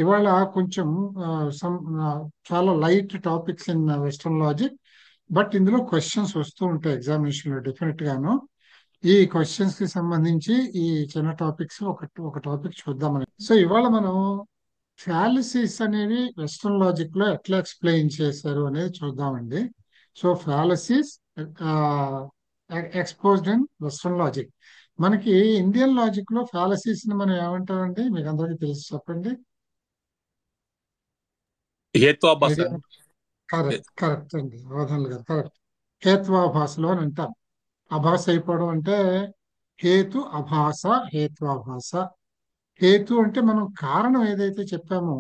ఇవాళ కొంచెం ఆ, some, ఆ, చాలా light topics in western logic. But ఇందులో క్వశ్చన్స్ వస్తూ ఉంటాయి ఎగ్జామినేషన్ లో డెఫినెట్ గాను. ఈ క్వశ్చన్స్ కి సంబంధించి ఈ చిన్న టాపిక్స్ ఒక టాపిక్ చూద్దామని. సో ఇవాళ మనం ఫ్యాలసీస్ అనేవి వెస్టర్న్ లాజిక్ లో ఎట్లా ఎక్స్ప్లెయిన్ చేశారు అనేది చూద్దామండి. So fallacies exposed in western logic. మనకి ఇండియన్ లాజిక్ లో ఫ్యాలసీస్ ని మనం ఏమంటామండి? మీకు అందరికీ తెలిసి చెప్పండి. హేత్వాభాస ఐడియా? అండి. కరెక్ట్, కరెక్ట్ అండి, అవధానులు గారు కరెక్ట్. హేత్వాభాసలో అని అంటాం. అభాస అయిపోవడం అంటే హేతు అభాస, హేత్వాభాస. హేతు అంటే మనం కారణం ఏదైతే చెప్పామో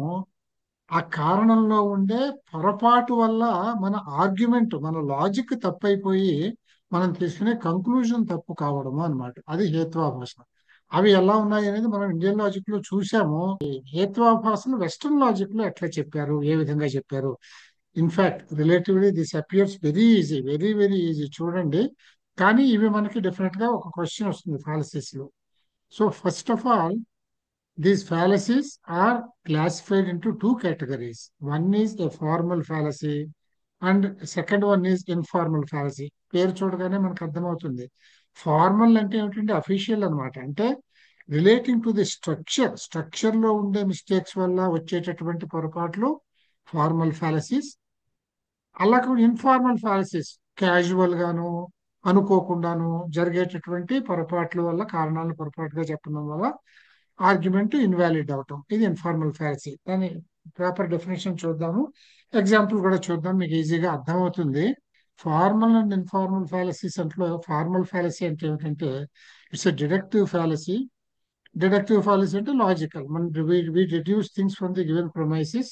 ఆ కారణంలో ఉండే పొరపాటు వల్ల మన ఆర్గ్యుమెంట్, మన లాజిక్ తప్పైపోయి మనం తీసుకునే కంక్లూజన్ తప్పు కావడము అన్నమాట. అది హేత్వాభాష. అవి ఎలా ఉన్నాయి అనేది మనం ఇండియన్ లాజిక్ లో చూసాము. ఈ హేత్వాభాషను వెస్టర్న్ లాజిక్ లో ఎట్లా చెప్పారు, ఏ విధంగా చెప్పారు? In fact relatively this appears very easy, very very easy చూడండి. కానీ ఇవి మనకి డెఫినెట్ గా ఒక క్వశ్చన్ వస్తుంది ఫాలసిస్ లో. So first of all, these fallacies are classified into two categories. One is a formal fallacy and second one is informal fallacy. పేరు చూడగానే మనకు అర్థమవుతుంది. ఫార్మల్ అంటే ఏమిటంటే అఫీషియల్ అన్నమాట. అంటే రిలేటింగ్ టు ది స్ట్రక్చర్ లో ఉండే మిస్టేక్స్ వల్ల వచ్చేటటువంటి పొరపాట్లు ఫార్మల్ ఫ్యాలసీస్. అలాగే ఇన్ఫార్మల్ ఫ్యాలసీస్, క్యాజువల్ గాను అనుకోకుండాను జరిగేటటువంటి పొరపాట్ల వల్ల, కారణాలను పొరపాటుగా చెప్పడం వల్ల ఆర్గ్యుమెంట్ ఇన్వాలిడ్ అవటం, ఇది ఇన్ఫార్మల్ ఫ్యాలసీ. దాని ప్రాపర్ డెఫినేషన్ చూద్దాము. ఎగ్జాంపుల్ కూడా చూద్దాం, మీకు ఈజీగా అర్థమవుతుంది. ఫార్మల్ అండ్ ఇన్ఫార్మల్ ఫ్యాలసీస్ అంటే, ఫార్మల్ ఫ్యాలసీ అంటే ఏమిటంటే it's a deductive fallacy. Deductive fallacy అంటే లాజికల్. మనం we deduce things from the given premises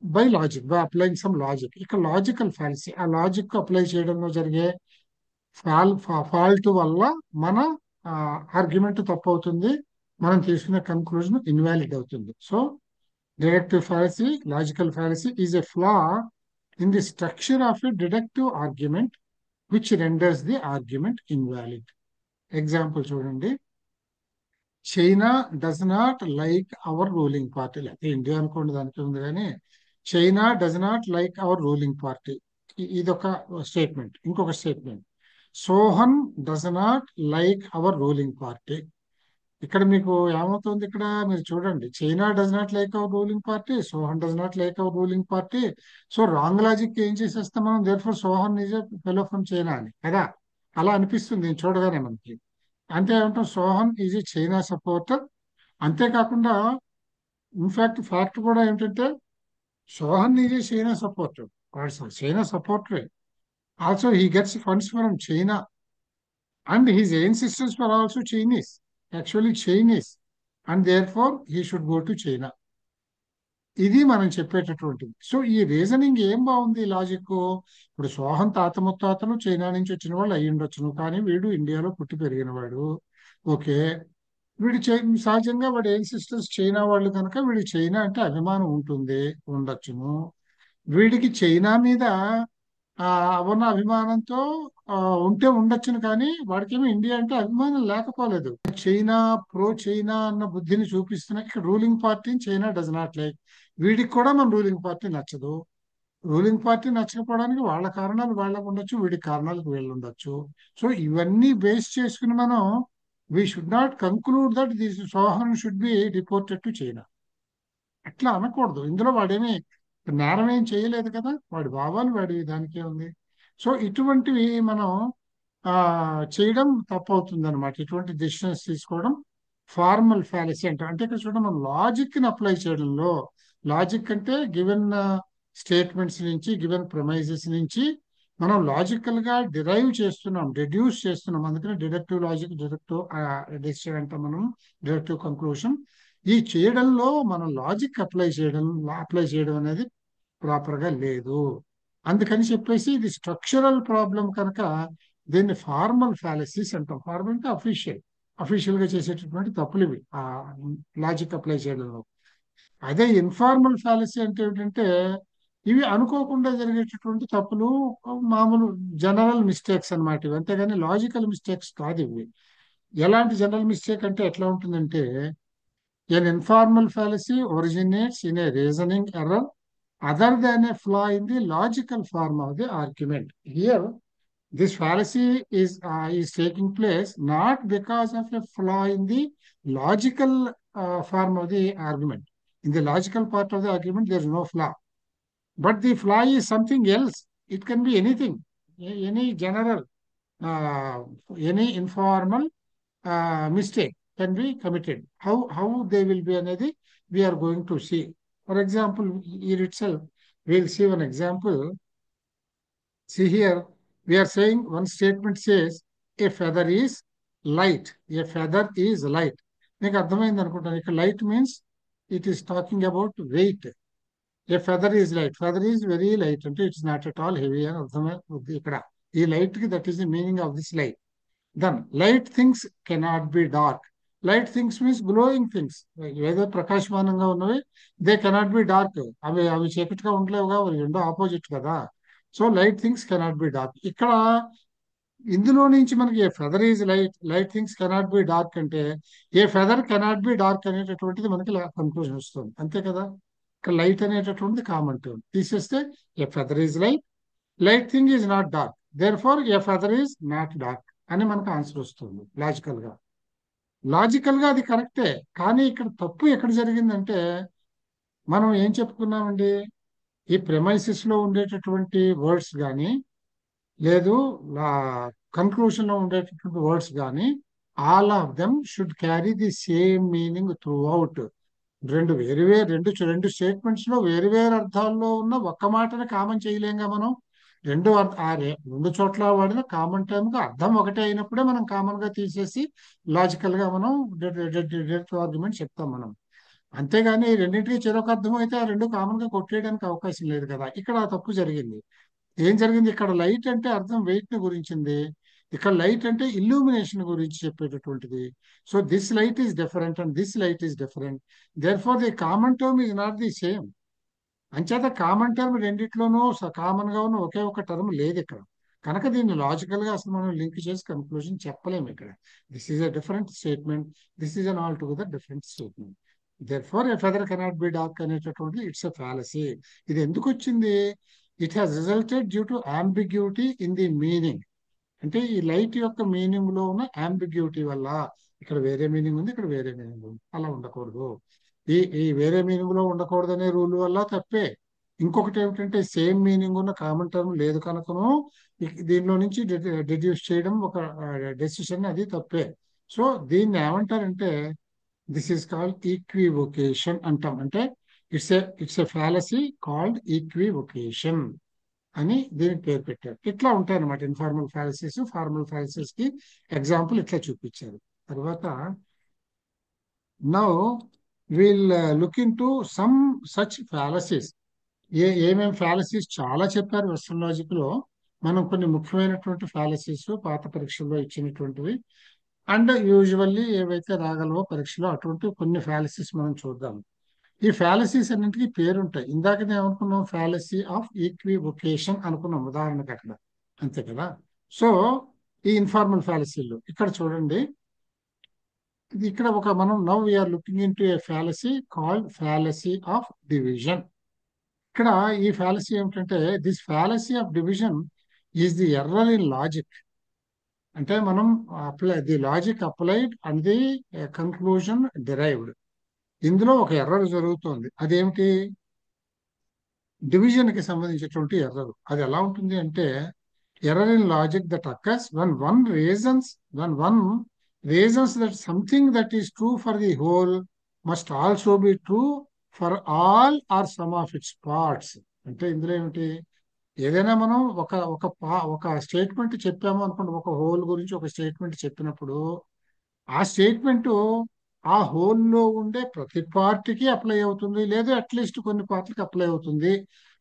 by logic, by applying some logic. ఇక లాజికల్ ఫ్యాలసీ, ఆ లాజిక్ అప్లై చేయడంలో జరిగే ఫాల్ట్ వల్ల మన ఆర్గ్యుమెంట్ తప్పు అవుతుంది, మనం తీసుకునే కన్క్లూజన్ ఇన్వాలిడ్ అవుతుంది. So deductive fallacy, logical fallacy is a flaw in the structure of a deductive argument which renders the argument invalid. Example చూడండి. China does not like our ruling party. లేకపోతే India అనుకోండి, దానికి ఉంది కానీ China does not like our ruling party. ఇదొక statement. ఇంకొక statement, Sohan does not like our ruling party. ఇక్కడ మీకు ఏమవుతుంది? ఇక్కడ మీరు చూడండి, China does not like our ruling party, Sohan does not like our ruling party. So wrong logic ఏం చేసేస్తాం మనం? Therefore Sohan is a fellow from China అని కదా, అలా అనిపిస్తుంది దీన్ని చూడగానే మనకి. అంతే ఏమంటాం? Sohan is a China supporter. అంతేకాకుండా ఇన్ఫాక్ట్ ఫ్యాక్ట్ కూడా ఏంటంటే Sohan is a China supporter. China సపోర్టరే. Also he gets funds from China and his ancestors were also Chinese, actually Chinese, and therefore he should go to China. ఇది మనం చెప్పేటటువంటిది. So ఈ reasoning ఏం బాగుంది logic. ఇప్పుడు సోహన్ తాత ముత్తాతలు చైనా నుంచి వచ్చిన వాళ్ళు అయ్యి ఉండొచ్చును, కానీ వీడు ఇండియాలో పుట్టి పెరిగిన వాడు. ఓకే, సహజంగా వాడి ఏన్సిస్టర్స్ చైనా వాళ్ళు కనుక వీడికి చైనా అంటే అభిమానం ఉంటుంది, ఉండొచ్చును. వీడికి చైనా మీద ఆ ఉన్న అభిమానంతో ఆ, ఉంటే ఉండొచ్చును, కానీ వాడికేమో ఇండియా అంటే అభిమానం లేకపోలేదు. చైనా, ప్రో చైనా అన్న బుద్ధిని చూపిస్తున్న ఇక్కడ రూలింగ్ పార్టీని చైనా డజ్ నాట్ లైక్. వీడికి కూడా మన రూలింగ్ పార్టీ నచ్చదు. రూలింగ్ పార్టీ నచ్చకపోవడానికి వాళ్ళ కారణాలు వాళ్ళకు ఉండొచ్చు, వీడి కారణాలకు వీళ్ళు ఉండొచ్చు. సో ఇవన్నీ బేస్ చేసుకుని మనం we should not conclude that this Sohan should be reported to China. అట్లా అనకూడదు. ఇందులో వాడేమి నేరం ఏం చేయలేదు కదా, వాడి భావాలు వాడి దానికే ఉంది. సో ఇటువంటివి మనం ఆ చేయడం తప్పవుతుంది అనమాట. ఇటువంటి డెసిషన్స్ తీసుకోవడం ఫార్మల్ ఫ్యాలసీ అంటే. అంటే ఇక్కడ చూడండి, మనం లాజిక్ ని అప్లై చేయడంలో, లాజిక్ అంటే గివెన్ స్టేట్మెంట్స్ నుంచి, గివెన్ ప్రొమైజెస్ నుంచి మనం లాజికల్ గా డిరైవ్ చేస్తున్నాం, డెడ్యూస్ చేస్తున్నాం. అందుకని డిడక్టివ్ లాజిక్, డిడక్టివ్ డెసిషన్ అంటాం మనం, డిడక్టివ్ కంక్లూషన్. ఈ చేయడంలో మనం లాజిక్ అప్లై చేయడం అనేది ప్రాపర్ గా లేదు. అందుకని చెప్పేసి ఇది స్ట్రక్చరల్ ప్రాబ్లం కనుక దీన్ని ఫార్మల్ ఫ్యాలసీస్ అంటాం. ఫార్మల్ అంటే అఫీషియల్ గా చేసేటటువంటి తప్పులు ఇవి ఆ లాజిక్ అప్లై చేయడంలో. అదే ఇన్ఫార్మల్ ఫ్యాలసీ అంటే ఏమిటంటే ఇవి అనుకోకుండా జరిగేటటువంటి తప్పులు, మామూలు జనరల్ మిస్టేక్స్ అన్నమాట ఇవి. అంతేగాని లాజికల్ మిస్టేక్స్ కాదు ఇవి. ఎలాంటి జనరల్ మిస్టేక్ అంటే ఎట్లా ఉంటుందంటే, An informal fallacy originates in a reasoning error other than a flaw in the logical form of the argument. Here, this fallacy is taking place not because of a flaw in the logical form of the argument. In the logical part of the argument, there is no flaw. But the flaw is something else. It can be anything, any general, uh, any informal mistake can be committed. How they will be another, we are going to see. For example, here itself, we'll see one example. See here, we are saying one statement says a feather is light. A feather is light. మీకు అర్థమైంది అనుకుంటాను. ఇక్కడ light means it is talking about weight. A feather is light. Feather is very light అంటే it's not at all heavy అని అర్థమైంది ఇక్కడ. ఈ light కి that is the meaning of this light. Then light things cannot be dark. Light things means glowing things. ఏదో ప్రకాశమానంగా ఉన్నవి they cannot be dark. అవి అవి చీకటిగా ఉండలేవుగా, అవి రెండో ఆపోజిట్ కదా. So light things cannot be dark. ఇక్కడ ఇందులో నుంచి మనకి a feather is light, light things cannot be dark అంటే a feather cannot be dark అనేటటువంటిది మనకి కన్క్లూజన్ వస్తుంది. అంతే కదా. ఇక్కడ లైట్ అనేటటువంటిది కామన్ టర్మ్ తీసేస్తే a feather is light, light thing is not dark, therefore a feather is not dark అని మనకు ఆన్సర్ వస్తుంది లాజికల్ గా. లాజికల్ గా అది కరెక్టే, కానీ ఇక్కడ తప్పు ఎక్కడ జరిగిందంటే మనం ఏం చెప్పుకున్నామండి, ఈ ప్రెమైసిస్ లో ఉండేటటువంటి వర్డ్స్ కానీ లేదు కన్క్లూషన్ లో ఉండేటటువంటి వర్డ్స్ కానీ all of them should carry the same meaning through out. రెండు స్టేట్మెంట్స్ లో వేరు వేరు అర్థాల్లో ఉన్న ఒక్క మాటని కామన్ చేయలేంగా మనం. రెండు చోట్ల వాడిన కామన్ టర్మ్ గా అర్థం ఒకటే అయినప్పుడే మనం కామన్ గా తీసేసి లాజికల్ గా మనం డైరెక్ట్ ఆర్గ్యుమెంట్ చెప్తాం మనం. అంతేగాని రెండింటికి చెరొక అర్థం అయితే ఆ రెండు కామన్ గా కొట్టేయడానికి అవకాశం లేదు కదా. ఇక్కడ ఆ తప్పు జరిగింది. ఏం జరిగింది, ఇక్కడ లైట్ అంటే అర్థం వెయిట్ ని గురించింది, ఇక్కడ లైట్ అంటే ఇల్యూమినేషన్ గురించి చెప్పేటటువంటిది. So this light is different and this light is different, therefore the common term is not the same. అంచేత కామన్ టర్మ్ రెండిట్లోనూ కామన్ గా ఉన్న ఒకే ఒక టర్మ్ లేదు ఇక్కడ. కనుక దీన్ని లాజికల్ గా అసలు మనం లింక్ చేసి కన్క్లూజన్ చెప్పలేము ఇక్కడ. This is a different statement, this is an altogether different statement. Therefore a feather cannot be dark అనేటటువంటి ఇట్స్ ఎ ఫ్యాలసీ. ఇది ఎందుకు వచ్చింది, it has resulted due to ambiguity in the meaning. అంటే ఈ light యొక్క meaning లో ఉన్న ambiguity వల్ల, ఇక్కడ వేరే మీనింగ్ ఉంది, ఇక్కడ వేరే మీనింగ్ ఉంది, అలా ఉండకూడదు. ఈ ఈ వేరే మీనింగ్ లో ఉండకూడదు అనే రూల్ వల్ల తప్పే. ఇంకొకటి ఏమిటంటే సేమ్ మీనింగ్ ఉన్న కామన్ టర్మ్ లేదు కనుకను దీనిలో నుంచి డిడ్యూస్ చేయడం ఒక డెసిషన్, అది తప్పే. సో దీన్ని ఏమంటారంటే దిస్ ఈస్ కాల్డ్ ఈక్వివొకేషన్ అంటాం. అంటే ఇట్స్ ఎ ఫ్యాలసీ కాల్డ్ ఈక్వివొకేషన్ అని దీనికి పేరు పెట్టారు. ఇట్లా ఉంటాయి అన్నమాట ఇన్ఫార్మల్ ఫ్యాలసీస్. ఫార్మల్ ఫ్యాలసీస్ కి ఎగ్జాంపుల్ ఇట్లా చూపించారు. తర్వాత now will look into some such fallacies. ఏమేమి ఫ్యాలసీస్ చాలా చెప్పారు వెస్టర్న్ లాజిక్ లో. మనం కొన్ని ముఖ్యమైనటువంటి ఫ్యాలసీస్ పాత పరీక్షల్లో ఇచ్చినటువంటివి అండ్ యూజువల్లీ ఏవైతే రాగలవో పరీక్షలో అటువంటి కొన్ని ఫ్యాలసీస్ మనం చూద్దాం. ఈ ఫ్యాలసీస్ అన్నింటికి పేరుంటాయి. ఇందాకనే ఏమనుకున్నాం, ఫ్యాలసీ ఆఫ్ ఈక్వివొకేషన్ అనుకున్నాం ఉదాహరణకు అక్కడ, అంతే కదా. సో ఈ ఇన్ఫార్మల్ ఫ్యాలసీలు ఇక్కడ చూడండి, ఇది ఇక్కడ ఒక మనం now we are looking into a fallacy called fallacy of division. ఇక్కడ ఈ ఫ్యాలసీ ఏమిటంటే this fallacy of division is the error in logic. అంటే మనం the logic applied and the conclusion derived. ఇందులో ఒక ఎర్రర్ జరుగుతోంది. అదేమిటి, డివిజన్ కి సంబంధించినటువంటి ఎర్రర్. అది ఎలా ఉంటుంది అంటే error in logic that occurs when one reasons that something that is true for the whole must also be true for all or some of its parts. అంటే ఇందులో ఏమిటి, ఏదైనా మనం ఒక ఒక ఒక స్టేట్మెంట్ చెప్పాము అనుకోండి, ఒక హోల్ గురించి ఒక స్టేట్మెంట్ చెప్పినప్పుడు ఆ స్టేట్మెంట్ ఆ హోల్లో ఉండే ప్రతి పార్టీకి అప్లై అవుతుంది, లేదా అట్లీస్ట్ కొన్ని పార్టీలకు అప్లై అవుతుంది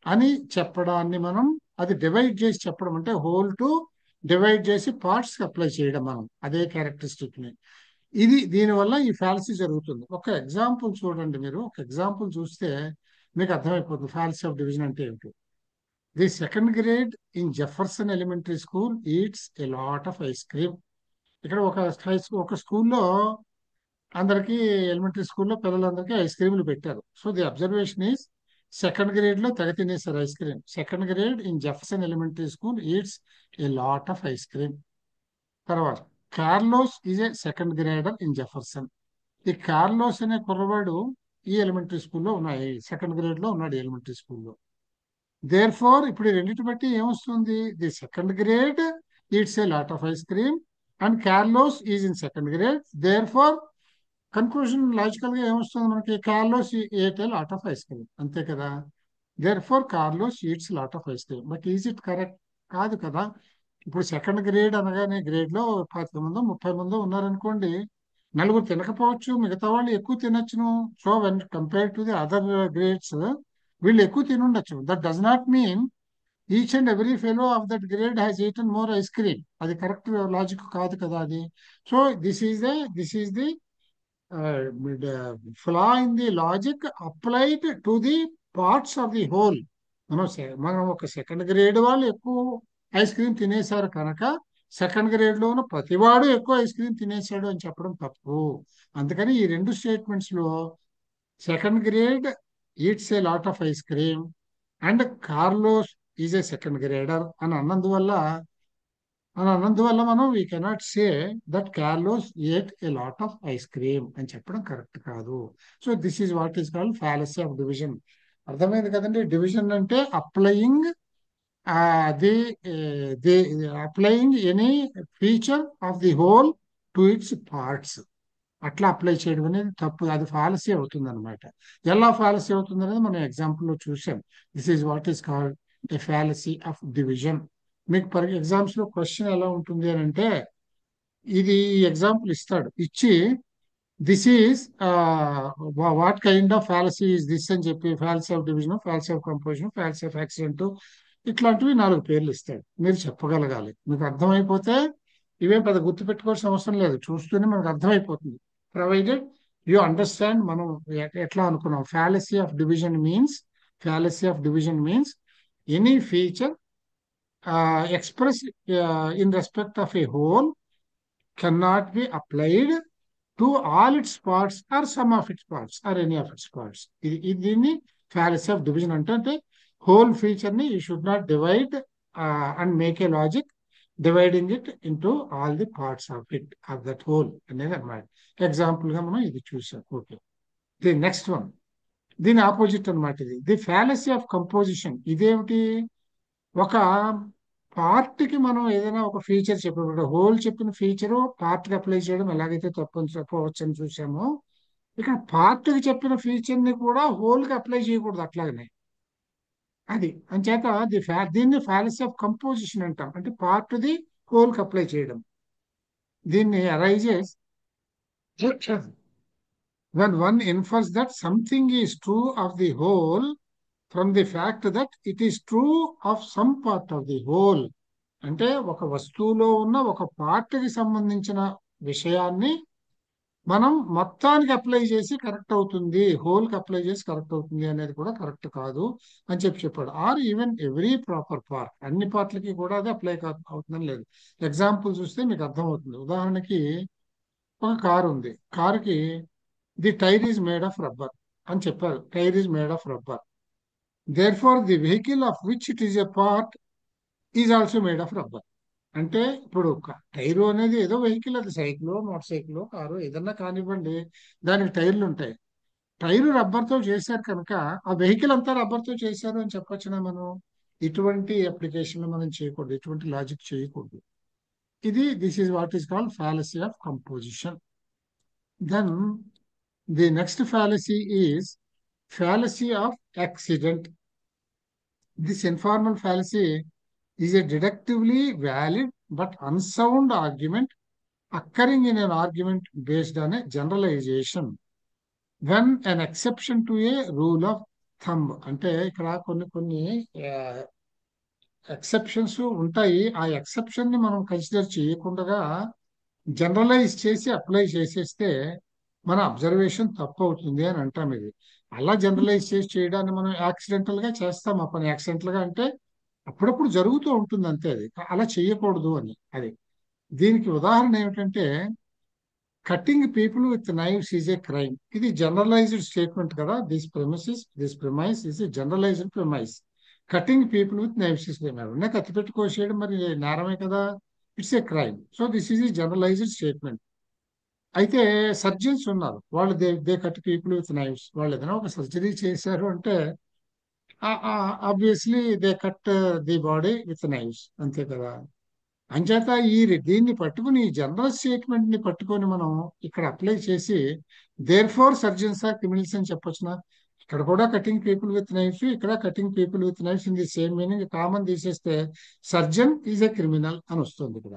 అని చెప్పడాన్ని మనం, అది డివైడ్ చేసి చెప్పడం అంటే హోల్ టు డివైడ్ చేసి పార్ట్స్ కి అప్లై చేయడం మనం, అదే క్యారెక్టరిస్టిక్ ని. దీనివల్ల ఈ ఫ్యాలసీ జరుగుతుంది. ఒక ఎగ్జాంపుల్ చూడండి, మీరు ఒక ఎగ్జాంపుల్ చూస్తే మీకు అర్థమైపోతుంది ఫ్యాలసీ ఆఫ్ డివిజన్ అంటే ఏమిటి. The second grade in Jefferson elementary school eats a lot of ice cream. ఇక్కడ ఒక స్కూల్లో అందరికీ ఎలిమెంటరీ స్కూల్లో పిల్లలందరికీ ఐస్ క్రీములు పెట్టారు. So the observation is second grade లో తెగ తినేశారు ice cream. Second grade in Jefferson elementary school eats a lot of ice cream. తర్వాత Carlos is a second grader in Jefferson. ఈ కార్లోస్ అనే కుర్రవాడు ఈ ఎలిమెంటరీ స్కూల్లో ఉన్నాయి, సెకండ్ గ్రేడ్ లో ఉన్నాడు ఎలిమెంటరీ స్కూల్లో. దేర్ ఫోర్ ఇప్పుడు ఈ రెండింటి బట్టి ఏమొస్తుంది? The second grade eats a lot of ice cream and Carlos is in second grade. Therefore conclusion logical గా ఏమొస్తుంది మనకి? Carlos ate a lot of ice cream, అంతే కదా. Therefore Carlos eats lot of ice cream. But is it correct? కాదు కదా. ఇప్పుడు second grade అనగానే grade లో 25 మందో 30 మందో ఉన్నారనుకోండి, నలుగురు తినకపోవచ్చు, మిగతా వాళ్ళు ఎక్కువ తినొచ్చును. So when compare to the other grades వీళ్ళు ఎక్కువ తినుండొచ్చు. That does not mean each and every fellow of that grade has eaten more ice cream. అది కరెక్ట్ లాజిక్ కాదు కదా అది. So this is the flaw in the logic applied to the parts of the whole. మనం ఒక second grade వాళ్ళు ఎక్కువ ice cream తినేశారు కనుక సెకండ్ గ్రేడ్ లో ఉన్న ప్రతివాడు ఎక్కువ ఐస్ క్రీమ్ తినేశాడు అని చెప్పడం తప్పు. అందుకని ఈ రెండు స్టేట్మెంట్స్ లో second grade eats a lot of ice cream and Carlos is a second grader అని అన్నందువల్ల మనం we cannot say that Carlos ate a lot of ice cream అని చెప్పడం కరెక్ట్ కాదు. So this is what is called fallacy of division. అర్థమైంది కదండి? Division అంటే applying the the applying any feature of the whole to its parts. అట్లా apply చేయడం అనేది తప్పు, అది ఫాలసీ అవుతుంది అనమాట. ఎలా ఫాలసీ అవుతుంది అనేది మనం ఎగ్జాంపుల్ లో చూసాం. This is what is called a fallacy of division. మీకు ఎగ్జామ్స్ లో క్వశ్చన్ ఎలా ఉంటుంది అని అంటే, ఇది ఎగ్జాంపుల్ ఇస్తాడు, ఇచ్చి this is what kind of fallacy is this అని చెప్పి fallacy of division, fallacy of composition, fallacy of accident, ఇట్లాంటివి 4 పేర్లు ఇస్తాడు. మీరు చెప్పగలగాలి. మీకు అర్థమైపోతే ఇవేం పెద్ద గుర్తు పెట్టుకోవాల్సిన అవసరం లేదు, చూస్తూనే మనకు అర్థమైపోతుంది. Provided you understand. మనం ఎట్లా అనుకున్నాం? Fallacy of division means any feature expressed in respect of a whole cannot be applied to all its parts or some of its parts or any of its parts. దీన్ని fallacy of division అంటే whole feature ని you should not divide and make a logic dividing it into all the parts of it of that whole అనేది అన్నమాట. Example గా మనం ఇది చూసాం. Okay, the next one దీని ఆపోజిట్ అనమాట. ఇది ది ఫ్యాలసీ ఆఫ్ కంపోజిషన్. ఇదేమిటి? ఒక పార్ట్ కి మనం ఏదైనా ఒక ఫీచర్ చెప్పినప్పుడు హోల్ చెప్పిన ఫీచర్ పార్ట్ కి అప్లై చేయడం ఎలాగైతే చెప్పవచ్చు అని చూసామో, ఇక్కడ పార్ట్ కి చెప్పిన ఫీచర్ ని కూడా హోల్ కి అప్లై చేయకూడదు అట్లాగనే. అది అంచేత దీన్ని ఫ్యాలసీ ఆఫ్ కంపోజిషన్ అంటాం. అంటే పార్ట్ ది హోల్ కి అప్లై చేయడం. దీన్ని arises when one infers that something is true of the whole from the fact that it is true of some part of the whole. అంటే ఒక వస్తువులో ఉన్న ఒక పార్ట్ కి సంబంధించిన విషయాన్ని మనం మొత్తానికి అప్లై చేసి కరెక్ట్ అవుతుంది, హోల్ కి అప్లై చేసి కరెక్ట్ అవుతుంది అనేది కూడా కరెక్ట్ కాదు అని చెప్పాడు. Or even every proper part, అన్ని పార్ట్లకి కూడా అది అప్లై అవుతుందని లేదు. ఎగ్జాంపుల్ చూస్తే మీకు అర్థమవుతుంది. ఉదాహరణకి ఒక కారు ఉంది, కారుకి the tyre is made of rubber అని చెప్పారు. Tyre is made of rubber. Therefore the vehicle of which it is a part is also made of rubber. అంటే ఇప్పుడు టైరు అనేది ఏదో వెహికల్, అది సైకిల్, మోటార్ సైకిల్, కారు ఏదన్నా కానివ్వండి, దానికి టైర్లు ఉంటాయి. టైరు రబ్బర్తో చేశారు కనుక ఆ వెహికల్ అంతా రబ్బర్తో చేశారు అని చెప్పొచ్చునా మనం? ఇటువంటి అప్లికేషన్ మనం చేయకూడదు, ఇటువంటి లాజిక్ చేయకూడదు. This is what is called fallacy of composition. Then the next fallacy is fallacy of accident. This informal fallacy is a deductively valid but unsound argument occurring in an argument based on a generalization when an exception to a rule of thumb. అంటే ఇక్కడ కొన్ని exceptions ఉంటాయి. ఆ exception ని మనం consider చేయకుండా generalise చేసి apply చేసేస్తే మన అబ్జర్వేషన్ తప్పు అవుతుంది అని అంటాం. ఇది అలా జనరలైజ్ చేసి చేయడాన్ని మనం యాక్సిడెంటల్ గా చేస్తాం. ఆ పని యాక్సిడెంటల్ గా అంటే అప్పుడప్పుడు జరుగుతూ ఉంటుంది అంతే. అది అలా చేయకూడదు అని. అది దీనికి ఉదాహరణ ఏమిటంటే, cutting people with knives is a crime. ఇది జనరలైజ్డ్ స్టేట్మెంట్ కదా. This premise is a generalised premise. Cutting people with knives is crime. ఎవరన్నా కత్తిపెట్టి కోసేయడం మరి నేరమే కదా. It's a crime. So this is a generalised statement. అయితే సర్జన్స్ ఉన్నారు, వాళ్ళు they cut people with knives. వాళ్ళు ఏదైనా ఒక సర్జరీ చేశారు అంటే obviously they cut the body with knives, అంతే కదా. అంచేత దీన్ని పట్టుకుని, ఈ జనరల్ స్టేట్మెంట్ ని పట్టుకొని మనం ఇక్కడ అప్లై చేసి therefore surgeons are criminals అని చెప్పొచ్చునా. ఇక్కడ కూడా కటింగ్ పీపుల్ విత్ నైఫ్స్, ఇక్కడ cutting people with knives in the same meaning. Common తీసేస్తే సర్జన్ ఈజ్ ఎ క్రిమినల్ అని వస్తుంది ఇక్కడ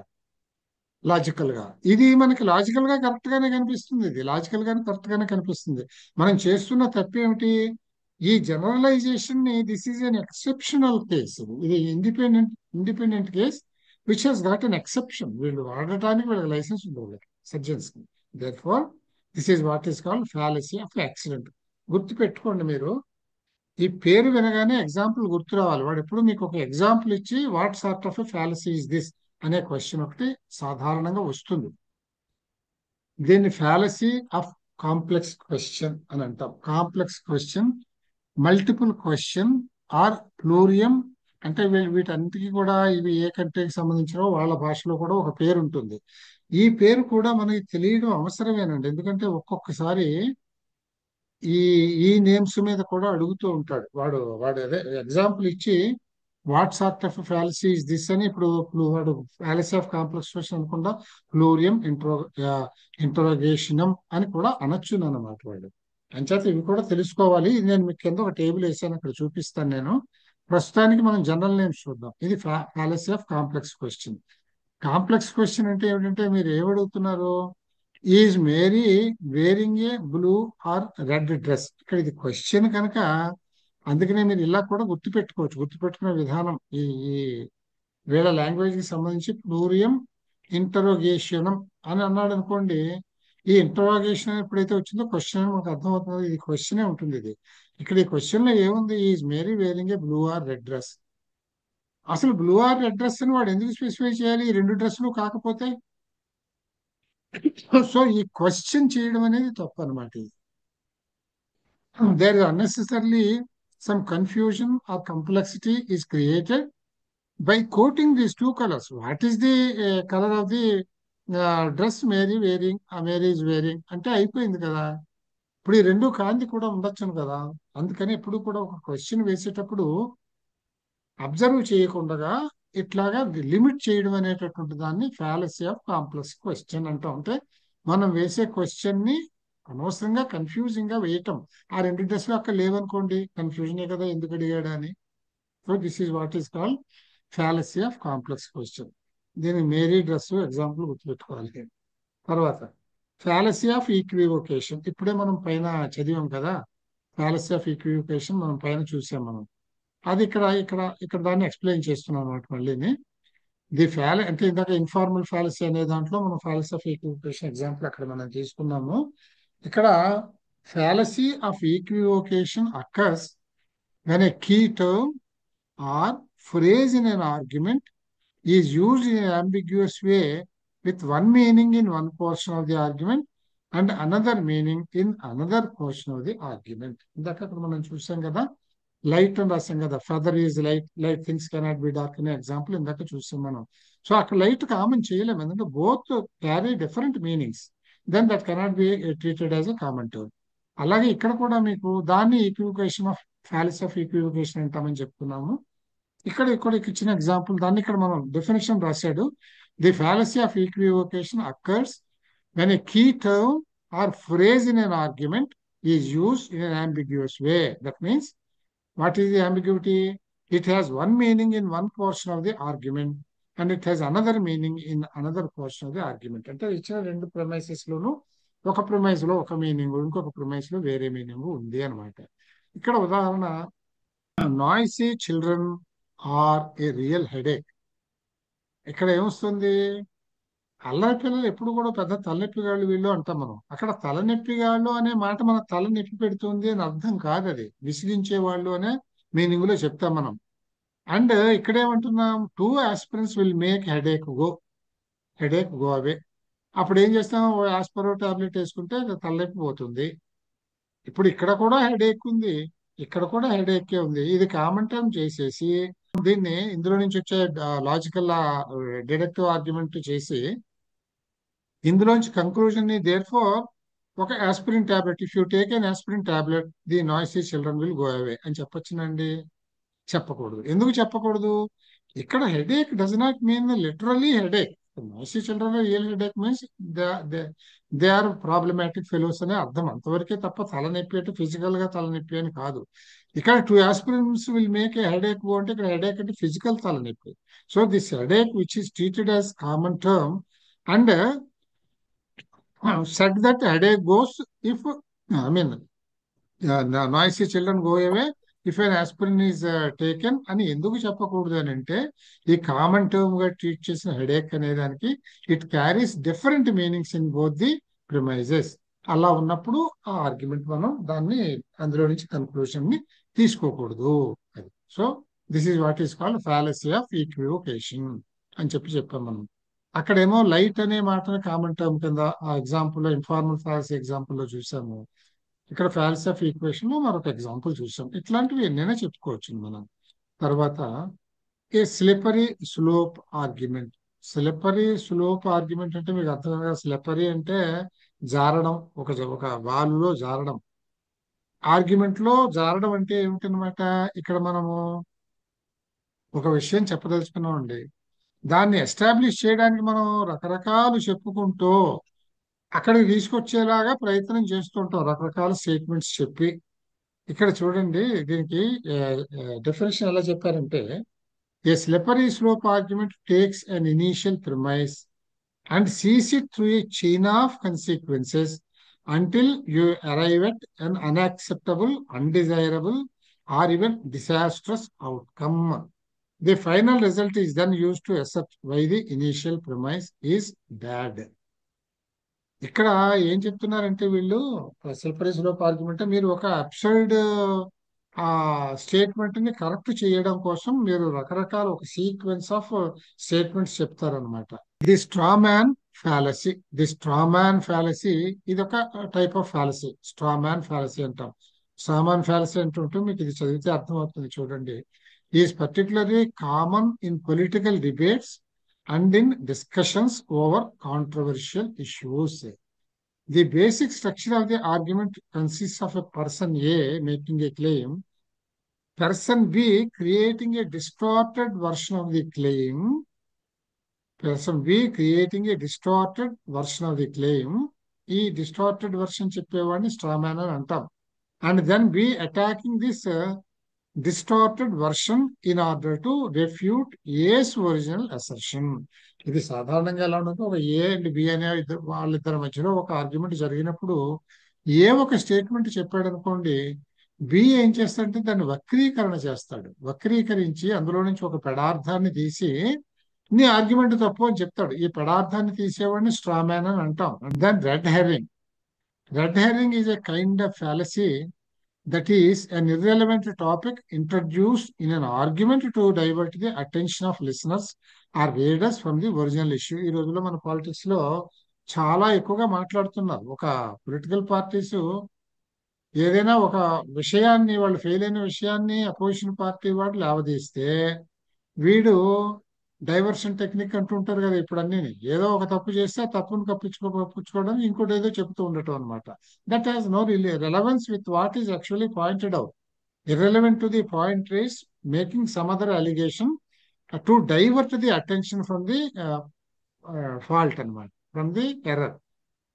లాజికల్ గా. ఇది మనకి లాజికల్ గా కరెక్ట్ గానే కనిపిస్తుంది, ఇది లాజికల్ గానే కరెక్ట్ గానే కనిపిస్తుంది. మనం చేస్తున్న తప్పు ఏమిటి? ఈ జనరలైజేషన్ ని, this is an exceptional case, ఇది independent case which he's got an exception. వీళ్ళు వాడటానికి వీళ్ళకి లైసెన్స్ ఉంది వాళ్ళకి, సర్జన్స్ కి. Therefore this is what is called fallacy of accident. గుర్తు పెట్టుకోండి మీరు, ఈ పేరు వినగానే ఎగ్జాంపుల్ గుర్తు రావాలి. వాడు ఎప్పుడు మీకు ఒక ఎగ్జాంపుల్ ఇచ్చి what sort of a fallacy is this అనే క్వశ్చన్ ఒకటి సాధారణంగా వస్తుంది. దీన్ని ఫ్యాలసీ ఆఫ్ కాంప్లెక్స్ క్వశ్చన్ అని అంటాం. Complex question, multiple question or plurium. అంటే వీటన్నిటికీ కూడా ఇవి ఏ కంట్రీకి సంబంధించినో వాళ్ళ భాషలో కూడా ఒక పేరు ఉంటుంది. ఈ పేరు కూడా మనకి తెలియడం అవసరమేనండి, ఎందుకంటే ఒక్కొక్కసారి ఈ ఈ నేమ్స్ మీద కూడా అడుగుతూ ఉంటాడు వాడు. అదే ఎగ్జాంపుల్ ఇచ్చి what sort of fallacy is this అని. ఇప్పుడు వాడు ఫ్యాలసీ ఆఫ్ కాంప్లెక్స్ క్వశ్చన్ అనకుండా ప్లూరియం ఇంట్రోగేషనం అని కూడా అనొచ్చు అన్నమాట వాడు. అంచేత ఇవి కూడా తెలుసుకోవాలి. ఇది నేను మీకు కింద ఒక టేబుల్ వేసాను, అక్కడ చూపిస్తాను నేను. ప్రస్తుతానికి మనం జనరల్ నేమ్స్ చూద్దాం. ఇది fallacy of complex question. Complex question అంటే ఏమిటంటే, మీరు ఏమడుగుతున్నారు? Is Mary wearing a blue or red dress. ఇక్కడ ఇది క్వశ్చన్ కనుక, అందుకనే మీరు ఇలా కూడా గుర్తుపెట్టుకోవచ్చు. గుర్తుపెట్టుకునే విధానం ఈ ఈ వీళ్ళ లాంగ్వేజ్ కి సంబంధించి ప్లూరియం ఇంటరోగేషనం అని అన్నాడు అనుకోండి. ఈ ఇంటరోగేషన్ ఎప్పుడైతే వచ్చిందో క్వశ్చన్ మనకు అర్థమవుతుందో ఇది క్వశ్చనే ఉంటుంది. ఇది ఇక్కడ ఈ క్వశ్చన్ లో ఏముంది? Is Mary wearing a blue or red dress. అసలు బ్లూ ఆర్ రెడ్ డ్రెస్ అని వాడు ఎందుకు స్పెసిఫై చేయాలి ఈ రెండు డ్రెస్సులు కాకపోతే? సో ఈ క్వశ్చన్ చేయడం అనేది తప్పు అనమాట. There is unnecessarily some confusion or complexity is created by quoting these two colors. What is the color of the dress Mary wearing? Mary is wearing అంటే అయిపోయింది కదా. ఇప్పుడు ఈ రెండు కాంతి కూడా ఉండొచ్చును కదా. అందుకని ఎప్పుడు కూడా ఒక క్వశ్చన్ వేసేటప్పుడు అబ్జర్వ్ చేయకుండా ఇట్లాగా లిమిట్ చేయడం అనేటటువంటి దాన్ని ఫ్యాలసీ ఆఫ్ కాంప్లెక్స్ క్వశ్చన్ అంటూ ఉంటే, మనం వేసే క్వశ్చన్ ని అనవసరంగా కన్ఫ్యూజింగ్ గా వేయటం. ఆ రెండు డ్రెస్సులు అక్కడ లేవనుకోండి, కన్ఫ్యూజనే కదా, ఎందుకు అడిగాడు అని. So this is what is called fallacy of complex question. దీని మేరీ డ్రెస్ ఎగ్జాంపుల్ గుర్తుపెట్టుకోవాలి. తర్వాత ఫ్యాలసీ ఆఫ్ ఈక్వివోకేషన్. ఇప్పుడే మనం పైన చదివాం కదా, ఫ్యాలసీ ఆఫ్ ఈక్వివోకేషన్ మనం పైన చూసాం మనం. అది ఇక్కడ దాన్ని ఎక్స్ప్లెయిన్ చేస్తున్నాం అనమాట మళ్ళీని. అంటే ఇందాక ఇన్ఫార్మల్ ఫ్యాలసీ అనే దాంట్లో మనం ఫ్యాలసీ ఆఫ్ ఈక్వివోకేషన్ ఎగ్జాంపుల్ అక్కడ మనం తీసుకున్నాము. ఇక్కడ fallacy of equivocation occurs when a key term or phrase in an argument is used in an ambiguous way with one meaning in one portion of the argument and another meaning in another portion of the argument. ఇందాక అక్కడ మనం చూసాం కదా, light అని రాసాం కదా, feather is light things cannot be dark అనే example ఇందాక చూసాం మనం. సో అక్కడ లైట్ కామన్ చేయలేము, ఎందుకంటే both carry different meanings. Then that cannot be treated as a common term. అలాగే ఇక్కడ కూడా మీకు దాన్ని equivocation of fallacy of equivocation అంటామని చెప్తున్నాము. ఇక్కడ ఇచ్చిన ఎగ్జాంపుల్ దాన్ని ఇక్కడ మనం డెఫినేషన్ రాశాడు. The fallacy of equivocation occurs when a key term or phrase in an argument is used in an ambiguous way. That means what is the ambiguity? It has one meaning in one portion of the argument and it has another meaning in another portion of the argument. అంటే ఇచ్చిన రెండు premises లోను ఒక premise లో ఒక meaning, ఇంకొక premise లో వేరే meaning ఉంది అనమాట. ఇక్కడ ఉదాహరణ, noisy children are a real headache. ఇక్కడ ఏమొస్తుంది? అల్లరి పిల్లలు ఎప్పుడు కూడా పెద్ద తలనొప్పిగాళ్ళు వీళ్ళు అంటాం మనం. అక్కడ తలనొప్పిగాళ్ళు అనే మాట మన తల నొప్పి పెడుతుంది అని అర్థం కాదు, అది విసిగించే వాళ్ళు అనే మీనింగ్ లో చెప్తాం మనం. అండ్ ఇక్కడేమంటున్నాం, two aspirants will make headache go away. అప్పుడు ఏం చేస్తాం, ఓ ఆస్పరో టాబ్లెట్ వేసుకుంటే తలనొప్పి పోతుంది. ఇప్పుడు ఇక్కడ కూడా హెడేక్ ఉంది, ఇక్కడ కూడా హెడేక్ ఉంది. ఇది కామన్ టర్మ్ చేసేసి దీన్ని ఇందులో నుంచి వచ్చే లాజికల్ డిడక్టివ్ ఆర్గ్యుమెంట్ చేసి ఇందులోంచి కంక్లూజన్ ని దేర్ ఫోర్ ఒక aspirin tablet, if you take an aspirin tablet the noisy children will go away అని చెప్పొచ్చునండి? చెప్పకూడదు. ఎందుకు చెప్పకూడదు? ఇక్కడ headache does not mean literally headache. Noisy children real headache means they are problematic fellows అనే అర్థం, అంతవరకే తప్ప తలనొప్పి అంటే ఫిజికల్ గా తలనొప్పి అని కాదు. ఇక్కడ 2 aspirins will make a headache అంటే ఇక్కడ హెడేక్ అంటే ఫిజికల్ తలనొప్పి. So this headache which is treated as common term and said that headache goes if, I mean, noisy children go away if an aspirin is taken అని ఎందుకు చెప్పకూడదు అని అంటే, ఈ కామన్ టర్మ్ గా ట్రీట్ చేసిన హెడేక్ అనే దానికి it carries different meanings in both the premises. అలా ఉన్నప్పుడు ఆ ఆర్గ్యుమెంట్ మనం దాన్ని అందులో నుంచి కన్క్లూషన్ ని తీసుకోకూడదు. అది so this is what is called fallacy of equivocation అని చెప్పాం మనం. అక్కడేమో లైట్ అనే మాటను కామన్ టర్మ్ కింద ఆ ఎగ్జాంపుల్ లో, ఇన్ఫార్మల్ ఫ్యాలసీ ఎగ్జాంపుల్ లో చూసాము. ఇక్కడ ఫ్యాలసీ ఆఫ్ ఈక్వేషన్ లో మరొక ఎగ్జాంపుల్ చూసాం. ఇట్లాంటివి ఎన్నైనా చెప్పుకోవచ్చు మనం. తర్వాత a slippery slope argument. Slippery slope argument అంటే మీకు అర్థం కదా, స్లిపరీ అంటే జారడం, ఒక వాలులో జారడం. ఆర్గ్యుమెంట్ లో జారడం అంటే ఏమిటనమాట? ఇక్కడ మనము ఒక విషయం చెప్పదలుచుకున్నామండి, దాన్ని ఎస్టాబ్లిష్ చేయడానికి మనం రకరకాలు చెప్పుకుంటూ అక్కడికి తీసుకొచ్చేలాగా ప్రయత్నం చేస్తుంటాం, రకరకాల స్టేట్మెంట్స్ చెప్పి. ఇక్కడ చూడండి, దీనికి డెఫినేషన్ ఎలా చెప్పారంటే, a slippery slope argument takes an initial premise and sees it through a chain of consequences until you arrive at an unacceptable, undesirable, or even disastrous outcome. The final result is then used to assert why the initial premise is bad. ఇక్కడ ఏం చెప్తున్నారంటే వీళ్ళు, slippery slope argument మీరు ఒక absurd ఆ statement ని correct చేయడం కోసం మీరు రకరకాల ఒక సీక్వెన్స్ ఆఫ్ స్టేట్మెంట్స్ చెప్తారనమాట. The straw man fallacy. The straw man fallacy ఇది ఒక type of fallacy. Straw man fallacy అంటాం. స్ట్రామ్యాన్ ఫ్యాలసీ అంటుంటే మీకు ఇది చదివితే అర్థమవుతుంది. చూడండి, is particularly common in political debates and in discussions over controversial issues. The basic structure of the argument consists of a person A making a claim, person B creating a distorted version of the claim, person B creating a distorted version of the claim. ఈ distorted version చెప్పేవాడిని స్ట్రామ్యాన్ అని అంటాం. And then B attacking this distorted version in order to refute A's original assertion. ఇది సాధారణంగా ఎలా ఉంటుంది, ఒక ఏ and B అనే వాళ్ళిద్దరి మధ్యలో ఒక ఆర్గ్యుమెంట్ జరిగినప్పుడు ఏ ఒక స్టేట్మెంట్ చెప్పాడు అనుకోండి, బి ఏం చేస్తాడంటే దాన్ని వక్రీకరణ చేస్తాడు. వక్రీకరించి అందులో నుంచి ఒక పెడార్థాన్ని తీసి నీ ఆర్గ్యుమెంట్ తప్పు అని చెప్తాడు. ఈ పెడార్థాన్ని తీసేవాడిని స్ట్రామ్యాన్ అని అంటాం. Then red herring. Red herring is a kind of fallacy that is an irrelevant topic introduced in an argument to divert the attention of listeners or readers from the original issue. ఈ రోజుల్లో మన politics లో చాలా ఎక్కువగా మాట్లాడుతున్నారు. ఒక political parties ఏదైనా ఒక విషయాన్ని, వాళ్ళు ఫెయిల్ అయిన విషయాన్ని అపోజిషన్ పార్టీ వాడు లేవదీస్తే వీడు డైవర్షన్ టెక్నిక్ అంటుంటారు కదా, ఇప్పుడు అన్ని ఏదో ఒక తప్పు చేస్తే ఆ తప్పును కప్పించుకోవడానికి ఇంకోటి ఏదో చెప్తూ ఉండటం అనమాట. That has no relevance with what is actually pointed out. irrelevant to the point is making some other allegation to divert the attention from the fault అనమాట, from the error.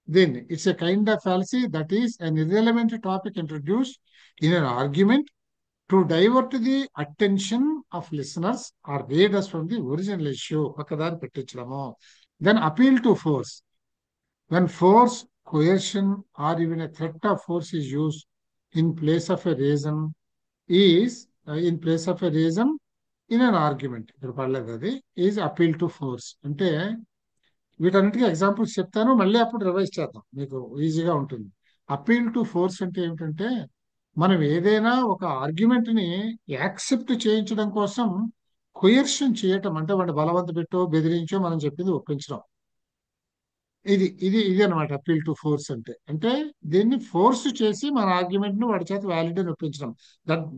Then it's a kind of fallacy that is an irrelevant topic introduced in an argument to divert the attention of listeners or readers from the original issue. పక్కదారి పెట్టించడము. Then appeal to force. When force, coercion, or even a threat of force is used in place of a reason in an argument, ఇక్కడ పడలేదు అది, is appeal to force అంటే. వీటన్నిటికీ examples చెప్తాను, మళ్ళీ అప్పుడు revise చేద్దాం, మీకు ఈజీగా ఉంటుంది. అపీల్ టు ఫోర్స్ అంటే ఏమిటంటే, మనం ఏదైనా ఒక ఆర్గ్యుమెంట్ ని యాక్సెప్ట్ చేయించడం కోసం కొయర్షన్ చేయటం, అంటే వాడిని బలవంత పెట్టో బెదిరించో మనం చెప్పింది ఒప్పించడం. ఇది అనమాట అపీల్ టు ఫోర్స్ అంటే. అంటే దీన్ని ఫోర్స్ చేసి మన ఆర్గ్యుమెంట్ ను వాడి చేత వ్యాలిడ్ అని ఒప్పించడం.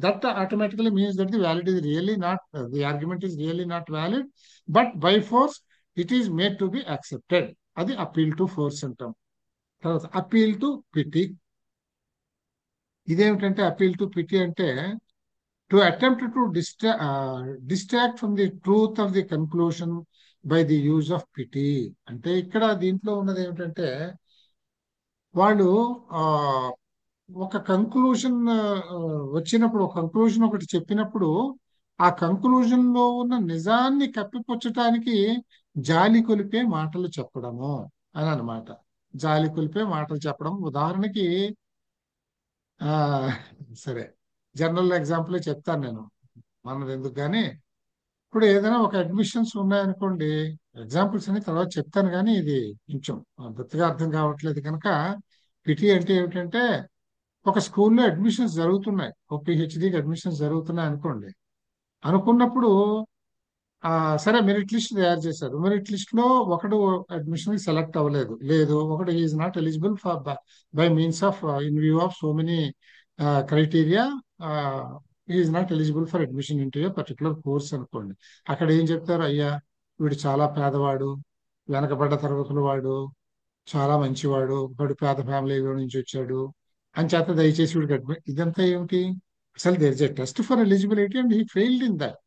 That automatically means that the valid is really not, the argument is really not valid, but by force it is made to be accepted. అది అపీల్ టు ఫోర్స్ అంటాం. తర్వాత అపీల్ టు పిటి. ఇదేమిటంటే appeal to pity అంటే to attempt to distract from the truth of the conclusion by the use of pity. అంటే ఇక్కడ దీంట్లో ఉన్నది ఏమిటంటే వాళ్ళు ఆ ఒక కంక్లూజన్ వచ్చినప్పుడు, ఒక కంక్లూజన్ ఒకటి చెప్పినప్పుడు ఆ కంక్లూజన్ లో ఉన్న నిజాన్ని కప్పిపుచ్చటానికి జాలి కొలిపే మాటలు చెప్పడము అని అన్నమాట. జాలి కొలిపే మాటలు చెప్పడం. ఉదాహరణకి ఆ సరే, జనరల్ ఎగ్జాంపుల్ చెప్తాను నేను, మనది ఎందుకు కానీ. ఇప్పుడు ఏదైనా ఒక అడ్మిషన్స్ ఉన్నాయనుకోండి, ఎగ్జాంపుల్స్ అన్ని తర్వాత చెప్తాను కానీ ఇది కొంచెం గుర్తుగా అర్థం కావట్లేదు కనుక. పిటి అంటే ఏమిటంటే ఒక స్కూల్లో అడ్మిషన్స్ జరుగుతున్నాయి, ఒక పిహెచ్డికి అడ్మిషన్స్ జరుగుతున్నాయి అనుకోండి. అనుకున్నప్పుడు సరే మెరిట్ లిస్ట్ తయారు చేశారు. మెరిట్ లిస్ట్ లో ఒకడు అడ్మిషన్ సెలెక్ట్ అవ్వలేదు, లేదు ఒకడు is not eligible for by means of in view of so many criteria, is not eligible for admission into A particular course అనుకోండి. అక్కడ ఏం చెప్తారు, అయ్యా వీడు చాలా పేదవాడు, వెనకబడ్డ తరగతుల వాడు, చాలా మంచివాడు, బడు పేద ఫ్యామిలీలో నుంచి వచ్చాడు అని చేత దయచేసి వీడికి అడ్మిట్. ఇదంతా ఏమిటి? అసలు there is a test for eligibility and he failed in that.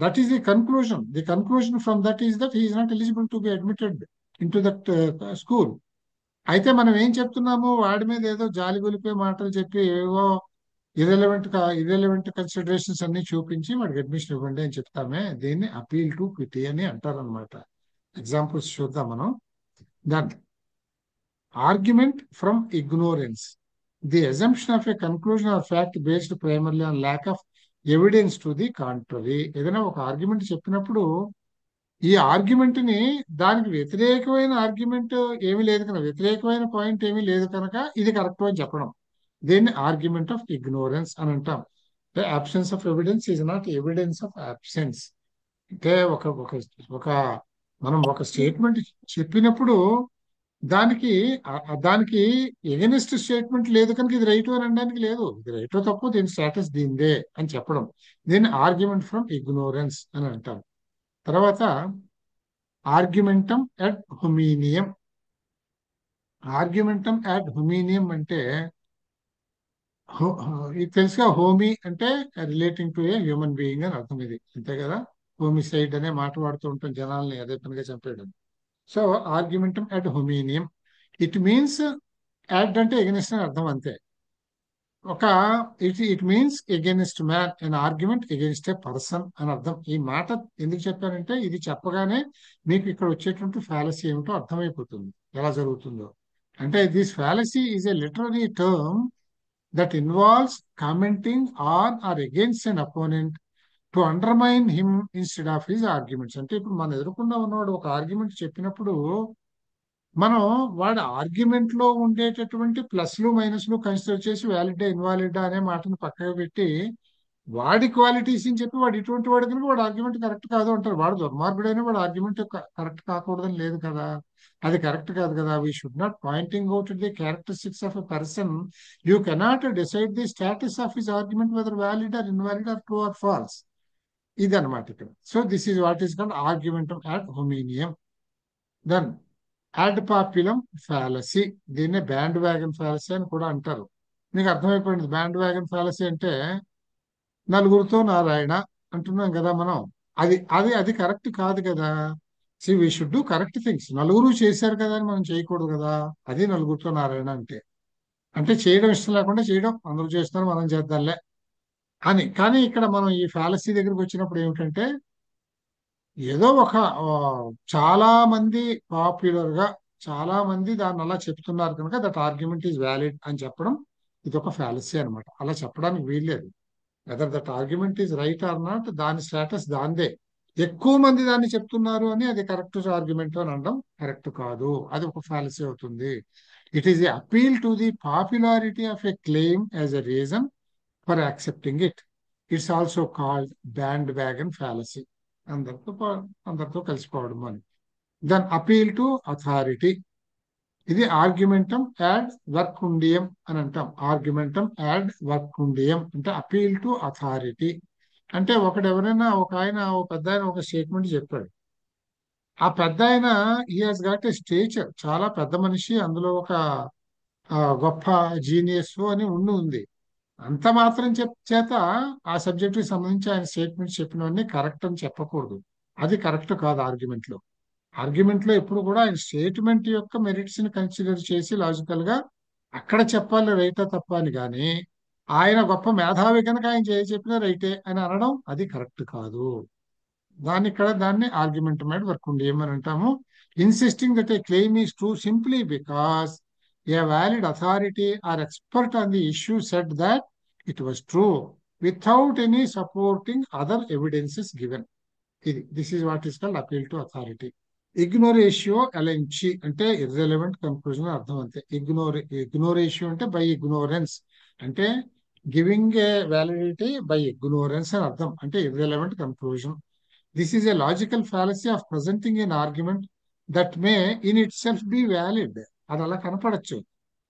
That is the conclusion. The conclusion from that is that he is not eligible to be admitted into that school. అయితే మనం ఏం చెప్తున్నాము, వాడి మీద ఏదో జాలి గొలిపే మాటలు చెప్పి ఏవో ఇర్రెలవెంట్ కన్సిడరేషన్స్ అన్ని చూపించి వాడికి అడ్మిషన్ ఇవ్వండి అని చెప్తామే, దీన్ని అపీల్ టు పిటి అని అంటారు అనమాట. ఎగ్జాంపుల్స్ చూద్దాం మనం. That argument from ignorance, the assumption of a conclusion or fact based primarily on lack of evidence to the contrary. ఏదైనా ఒక ఆర్గ్యుమెంట్ చెప్పినప్పుడు ఈ ఆర్గ్యుమెంట్ ని, దానికి వ్యతిరేకమైన ఆర్గ్యుమెంట్ ఏమీ లేదు కనుక, వ్యతిరేకమైన పాయింట్ ఏమీ లేదు కనుక ఇది కరెక్ట్ అని చెప్పడం, దీన్ని ఆర్గ్యుమెంట్ ఆఫ్ ఇగ్నోరెన్స్ అని అంటాం. Absence of evidence is not evidence of absence. అంటే ఒక ఒక ఒక మనం ఒక స్టేట్మెంట్ చెప్పినప్పుడు దానికి దానికి ఎగనిస్ట్ స్టేట్మెంట్ లేదు కనుక ఇది రైట్ అని అనడానికి లేదు. ఇది రైటో తప్పు, దీని స్టేటస్ దీనిదే అని చెప్పడం, దీన్ని ఆర్గ్యుమెంట్ ఫ్రమ్ ఇగ్నోరెన్స్ అని అంటాం. తర్వాత ఆర్గ్యుమెంటం అడ్ హొమీనియం. ఆర్గ్యుమెంటం అడ్ హొమీనియం అంటే ఇది తెలుసుగా, హోమీ అంటే relating to a human being అని అర్థం. ఇది అంతే కదా, హోమిసైడ్ అనే మాట వాడుతూ ఉంటాం జనాల్ని అదే పనిగా చంపేయడం. So argumentum ad hominem, it means ad అంటే ఎగనిస్ట్ అని అర్థం అంతే. ఒక it means against man, an argument against a person అని అర్థం. ఈ మాట ఎందుకు చెప్పానంటే ఇది చెప్పగానే మీకు ఇక్కడ వచ్చేటువంటి ఫ్యాలసీ ఏమిటో అర్థమైపోతుంది, ఎలా జరుగుతుందో. అంటే this fallacy is a literary term that involves commenting on or against an opponent to undermine him instead of his arguments. అంటే ఇప్పుడు మన ఎదుర్కొన్న ఉన్నవాడు ఒక ఆర్గ్యుమెంట్ చెప్పినప్పుడు మనం వాడి ఆర్గ్యుమెంట్ లో ఉండేటటువంటి ప్లస్లు మైనస్లు కన్సిడర్ చేసి వ్యాలిడా ఇన్వాలిడా అనే మాటను పక్కకు పెట్టి వాడి క్వాలిటీస్ అని చెప్పి వాడు ఇటువంటి వాడు కనుక వాడు ఆర్గ్యుమెంట్ కరెక్ట్ కాదు అంటారు. వాడు దుర్మార్గుడైనా వాడు ఆర్గ్యుమెంట్ కరెక్ట్ కాకూడదని లేదు కదా, అది కరెక్ట్ కాదు కదా. We should not pointing out the characteristics of a person. You cannot decide the status of his argument whether valid or invalid or true or false. ఇది అనమాట ఇక్కడ. So this is what is called argumentum ad hominem. Then ad populum fallacy, దీన్నే bandwagon fallacy అని కూడా అంటారు. మీకు అర్థమైపోయింది band wagon fallacy అంటే, నలుగురితో నారాయణ అంటున్నాం కదా మనం, అది అది అది కరెక్ట్ కాదు కదా. C we should do correct things. నలుగురు చేశారు కదా అని మనం చేయకూడదు కదా, అది నలుగురితో నారాయణ అంటే. అంటే చేయడం ఇష్టం లేకుండా చేయడం, అందరూ చేస్తున్నారు మనం చేద్దాంలే అని. కానీ ఇక్కడ మనం ఈ ఫ్యాలసీ దగ్గరికి వచ్చినప్పుడు ఏమిటంటే, ఏదో ఒక చాలా మంది పాపులర్ గా చాలా మంది దాన్ని అలా చెప్తున్నారు కనుక దట్ ఆర్గ్యుమెంట్ ఈజ్ వ్యాలిడ్ అని చెప్పడం, ఇది ఒక ఫ్యాలసీ అనమాట. అలా చెప్పడానికి వీల్లేదు. Weather that argument is right are not, దాని స్టేటస్ దాందే. ఎక్కువ మంది దాన్ని చెప్తున్నారు అని అది కరెక్ట్ ఆర్గ్యుమెంట్ అని అనడం కరెక్ట్ కాదు, అది ఒక ఫ్యాలసీ అవుతుంది. It is a appeal to the popularity of a claim as a reason for accepting it. It's also called bandwagon fallacy. అందరితో అందరితో కలిసిపోవడం అని. Then appeal to authority. ఇది ఆర్గ్యుమెంటం యాడ్ వర్కుండియం అని అంటాం. ఆర్గ్యుమెంటం యాడ్ వర్కుండియం అంటే అపీల్ టు అథారిటీ. అంటే ఎవరైనా ఒక పెద్ద ఆయన ఒక స్టేట్మెంట్ చెప్పాడు. ఆ పెద్ద ఆయన ఈ హాజ్ గాట్ ఏ స్టేచర్, చాలా పెద్ద మనిషి, అందులో ఒక గొప్ప జీనియస్ అని ఉంది. అంత మాత్రం చేత ఆ సబ్జెక్ట్ కి సంబంధించి ఆయన స్టేట్మెంట్స్ చెప్పినవన్నీ కరెక్ట్ అని చెప్పకూడదు. అది కరెక్ట్ కాదు ఆర్గ్యుమెంట్ లో. ఆర్గ్యుమెంట్ లో ఎప్పుడు కూడా ఆయన స్టేట్మెంట్ యొక్క మెరిట్స్ ని కన్సిడర్ చేసి లాజికల్ గా అక్కడ చెప్పాలి రైటా తప్ప అని, కానీ ఆయన గొప్ప మేధావి కనుక ఆయన చెప్పిన రైటే అని అనడం అది కరెక్ట్ కాదు. దాన్ని ఆర్గ్యుమెంట్ మీద వర్క్ ఉంది ఏమని అంటాము. Insisting that a claim is true simply because a valid authority or expert on the issue said that it was true without any supporting other evidences given. This is what is called appeal to authority. Ignoratio elenchi అంటే irrelevant conclusion అర్థం అంతే. Ignoratio అంటే by ignorance, అంటే giving a validity by ignorance అని అర్థం, అంటే irrelevant conclusion. This is a logical fallacy of presenting an argument that may in itself be valid. అది అలా కనపడచ్చు,